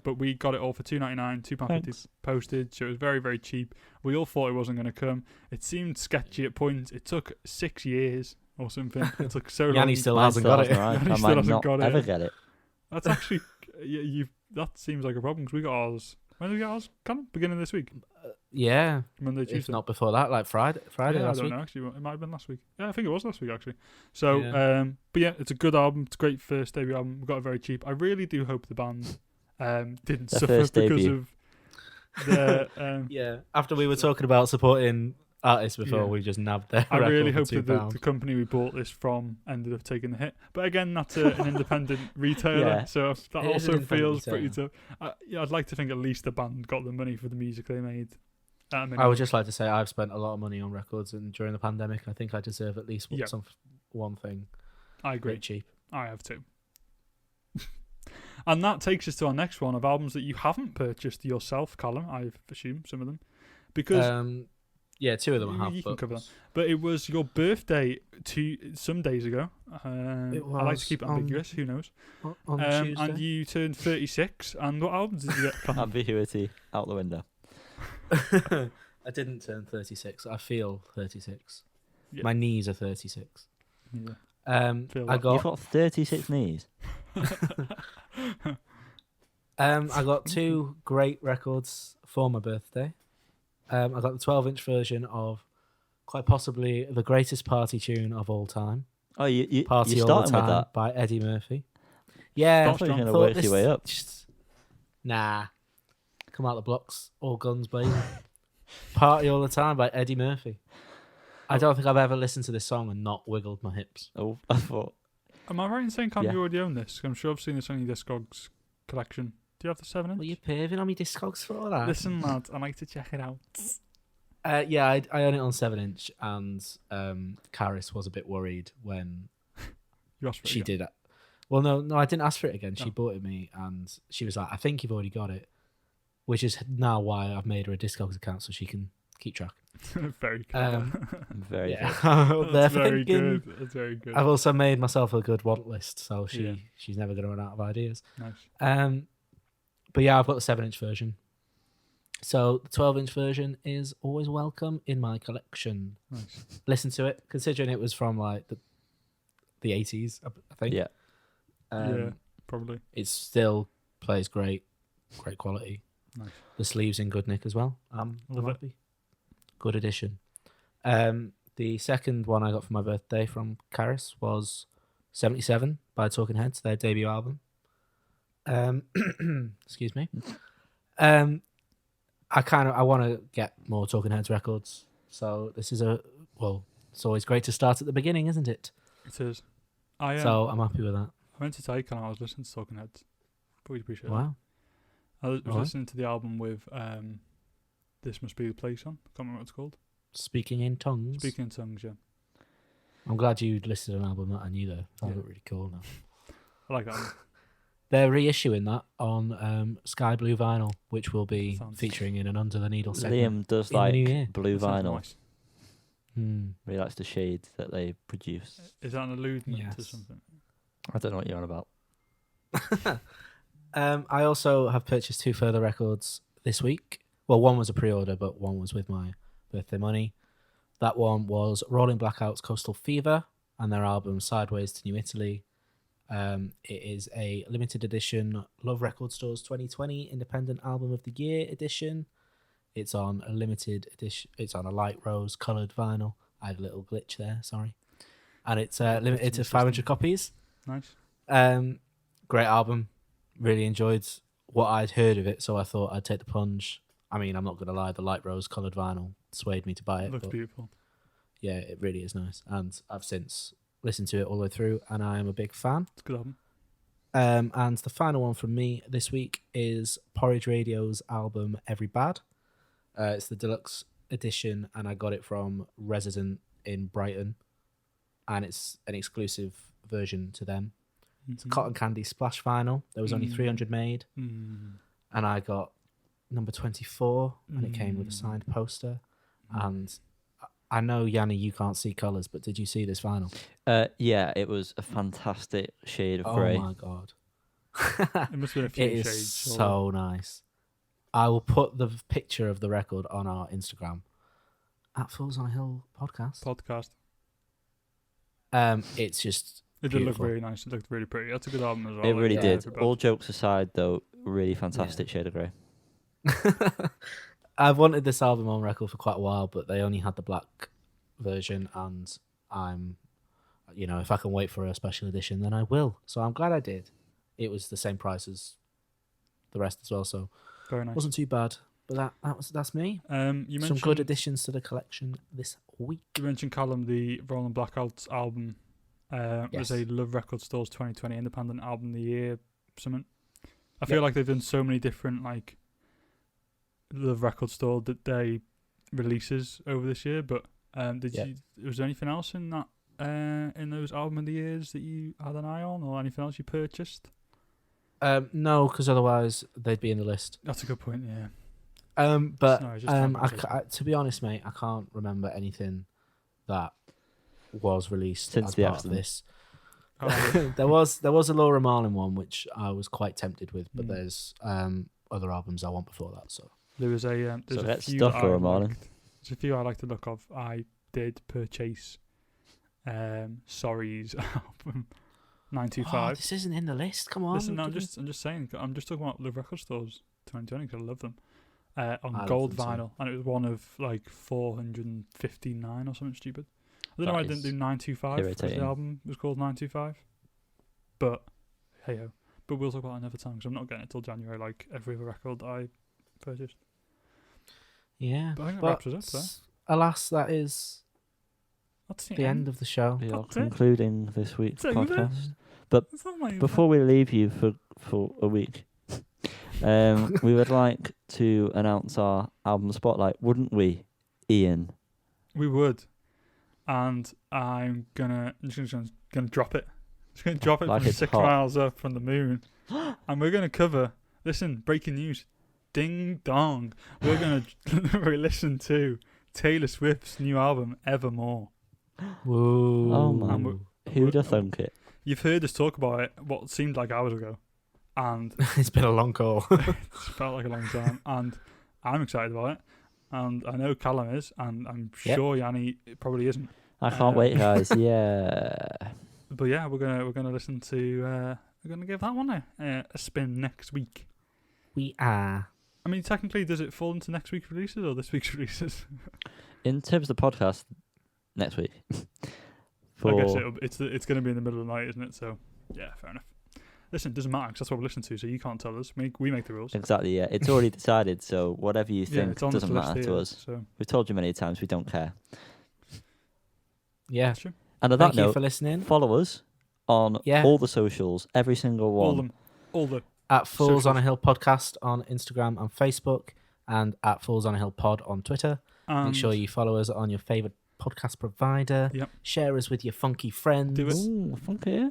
But we got it all for £2.99, £2.50 Thanks. postage, so it was very, very cheap. We all thought it wasn't going to come. It seemed sketchy at points. It took 6 years or something. It took so long. Yanni still Mine hasn't still got it. hasn't arrived. Yanni I still might hasn't not got it. ever get it. That's actually that seems like a problem because we got ours. When did we get ours? Kind of beginning of this week, Yeah, Monday, if Tuesday. not before that, like Friday Yeah, I last don't week. know. Actually, it might have been last week. Yeah, I think it was last week actually. So, Yeah. but yeah, it's a good album. It's a great first debut album. We got it very cheap. I really do hope the band didn't Their suffer first because debut. of the. Yeah, after we were talking about supporting artists before, Yeah. we just nabbed their I really record hope for that £2. the company we bought this from ended up taking the hit. But again, that's an independent retailer, Yeah. so that It is an also independent feels pretty retailer. tough. I'd like to think at least the band got the money for the music they made. I would just like to say I've spent a lot of money on records, and during the pandemic, I think I deserve at least Yeah. one thing. I A agree. bit cheap. I have too. And that takes us to our next one of albums that you haven't purchased yourself, Callum. I assume some of them, because Yeah, two of them I have. you can but cover that. But it was your birthday some days ago. I like to was keep it on- ambiguous. Who knows? on And Tuesday. you turned 36. And what albums did you get? Callum? Ambiguity out the window. I didn't turn 36. I feel 36. Yeah. My knees are 36. Yeah. Feel I that. You've got got 36 knees. I got two great records for my birthday. I got the 12-inch version of quite possibly the greatest party tune of all time, Oh, you're "Party All the starting with Time" that. by Eddie Murphy. Yeah, I thought you were going to thought work your this- way up. Nah, come out the blocks, all guns blazing. "Party All the Time" by Eddie Murphy. I don't think I've ever listened to this song and not wiggled my hips. Oh, I thought. Am I right in saying, Cam, Yeah. you already own this? I'm sure I've seen this on your Discogs collection. Do you have the 7-inch? What are you paving on me Discogs for that? Listen, lad, I like to check it out. Yeah, I own it on 7-inch, and Caris was a bit worried when You asked for it she again. did it. Well, no, I didn't ask for it again. She Oh. bought it me, and she was like, "I think you've already got it," which is now why I've made her a Discogs account so she can keep track. Very good. Very Yeah, good. Up there That's for very thinking. good. That's very good. I've also made myself a good want list, so Yeah. she's never going to run out of ideas. Nice. But yeah, I've got the 7-inch version. So the 12-inch version is always welcome in my collection. Nice. Listen to it, considering it was from like the 80s, I think. Yeah. Yeah, probably. It still plays great quality. Nice. The sleeves in good nick as well. I'm Love it. happy. Good addition. The second one I got for my birthday from Caris was 77 by Talking Heads, their debut album. Excuse me. I want to get more Talking Heads records. So this is it's always great to start at the beginning, isn't it? It is. I So I'm happy with that. I went to Take and I was listening to Talking Heads. But we appreciate that. Wow. I was Alright. listening to the album with This Must Be the Place on. Can't remember what it's called. Speaking in Tongues. Speaking in Tongues, yeah. I'm glad you listed an album that I knew though. That Yeah. looked really cool now. I like that one. They're reissuing that on Sky Blue vinyl, which will be Sounds- featuring in an Under the Needle segment. Liam does in the new year. like blue That sounds vinyl. nice. Hmm. He likes the shade that they produce. Is that an alludement to Yes. something? I don't know what you're on about. I also have purchased 2 further records this week. Well, one was a pre-order, but one was with my birthday money. That one was Rolling Blackouts Coastal Fever and their album Sideways to New Italy. It is a limited edition Love Record Stores 2020 Independent Album of the Year edition. It's on a limited edition. It's on a light rose coloured vinyl. I had a little glitch there, sorry. And it's limited to 500 copies. Nice. Great album. Really enjoyed what I'd heard of it, so I thought I'd take the plunge. I mean, I'm not going to lie, the light rose coloured vinyl swayed me to buy it. Looks but beautiful. yeah, it really is nice. And I've since listened to it all the way through, and I am a big fan. It's a good album. And the final one from me this week is Porridge Radio's album Every Bad. It's the deluxe edition, and I got it from Resident in Brighton, and it's an exclusive version to them. It's a cotton candy splash vinyl. There was only 300 made, and I got number 24, and it came with a signed poster. And I know, Yanni, you can't see colours, but did you see this vinyl? Yeah, it was a fantastic shade of Oh grey. my god. It must have been a few It is shades. so nice. I will put the picture of the record on our Instagram at Fools on a Hill podcast. It's just It did look beautiful. really nice. It looked really pretty. That's a good album as well. It really like, did. Everybody. All jokes aside, though, really fantastic shade of grey. I've wanted this album on record for quite a while, but they only had the black version, and I'm, if I can wait for a special edition, then I will. So I'm glad I did. It was the same price as the rest as well, so Very nice. wasn't too bad. But that's me. You Some mentioned good additions to the collection this week. You mentioned Callum, the Rolling Blackouts album was Yes. a Love Record Stores 2020 Independent Album of the Year something. I feel like they've done so many different like Love Record Store Day releases over this year, but was there anything else in that in those album of the years that you had an eye on, or anything else you purchased? No, because otherwise they'd be in the list. That's a good point. Yeah. But Sorry, just trying to to be honest, mate, I can't remember anything that was released Since as the part accident. of this. Oh, there was a Laura Marlin one which I was quite tempted with, but Mm. there's other albums I want before that. So there was a So there's a let's few stuff that I Laura Marlin. liked. There's a few I like the look of. I did purchase Sorry's album 925. this isn't in the list. Come on. Listen, no, I'm just saying. I'm just talking about Love Record Stores 2020 because I love them. I On love gold them too. vinyl, and it was one of like 459 or something stupid. I don't know That why I didn't is do 925 because the irritating. album was called 925. But hey ho. But we'll talk about it another time because I'm not getting it till January like every other record that I purchased. Yeah. But I think that wraps us up there. Alas, that is That's the end of the show. We are That's it. concluding this week's It's over. podcast. It's not my Before we leave you for a week, we would like to announce our album spotlight, wouldn't we, Ian? We would, and I'm just gonna drop it. Just gonna drop it Like from it's 6 hot. miles up from the moon, and we're gonna cover. Listen, breaking news, ding dong. We're gonna re-listen to Taylor Swift's new album, Evermore. Whoa. Oh my! And Who'd have thunk it? You've heard us talk about it what seemed like hours ago, and It's been a long call. it felt like a long time. And I'm excited about it, and I know Callum is, and I'm Yep. sure Yanni probably isn't. I can't wait, guys. Yeah. But yeah, we're gonna listen to. We're gonna give that one a spin next week. We are. I mean, technically, does it fall into next week's releases or this week's releases? In terms of the podcast, next week. I guess it's going to be in the middle of the night, isn't it? So yeah, fair enough. Listen, it doesn't matter 'cause that's what we listen to, so you can't tell us. We make the rules. Exactly, yeah. It's already decided, so whatever you Yeah, think it's on the doesn't list matter here, to us. So We've told you many times we don't care. Yeah. that's true. And on Thank that you note, for listening. follow us on Yeah. all the socials, every single one. All the At Fools on Socials. a Hill podcast on Instagram and Facebook. and at Falls on a Hill Pod on Twitter. Make sure you follow us on your favourite podcast provider. Yep. Share us with your funky friends. Do it. Ooh, funky.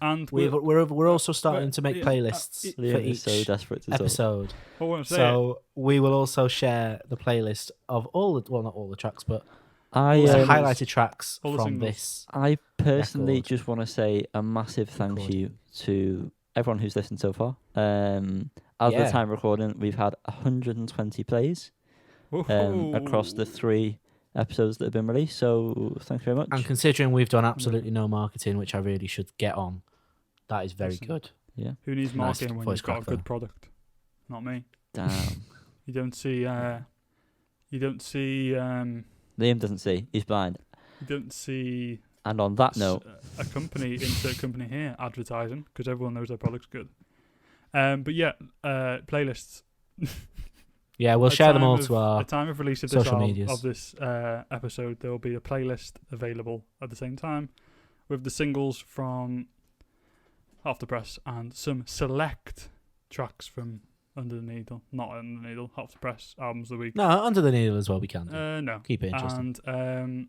And We're also starting to make playlists for Liam is each so desperate to talk. episode. I want to say So we will also share the playlist of all the, well, not all the tracks, but I All the the singles. highlighted tracks All the from singles. this. I personally record. just want to say a massive thank Record. you to everyone who's listened so far. As of Yeah. the time recording, we've had 120 plays across the 3 episodes that have been released. So thank you very much. And considering we've done absolutely no marketing, which I really should get on, that is very Listen. good. Yeah. Who needs Nice marketing when voice you've got a crack there. good product? Not me. Damn. You don't see. You don't see. Liam doesn't see. He's blind. You don't see. And on that note, A company, insert company here, advertising because everyone knows their product's good. But yeah, playlists. Yeah, we'll At share them time all of- to our At the time of release of this social medias. episode, there will be a playlist available at the same time with the singles from Off the Press and some select tracks from Under the Needle, not Under the Needle, Off the Press albums of the week. No, Under the Needle as well. We can do. No, Keep it interesting. and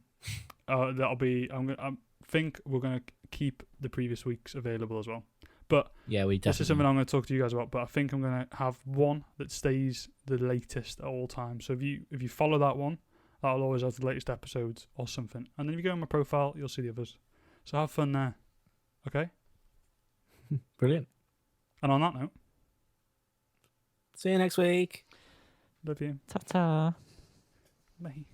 that'll be. I think we're gonna keep the previous weeks available as well. But Yeah, we this is definitely. something I'm going to talk to you guys about. But I think I'm going to have one that stays the latest at all times. So if you follow that one, that'll always have the latest episodes or something. And then if you go on my profile, you'll see the others. So have fun there. Okay. Brilliant. And on that note, See you next week. love you. ta-ta. Bye.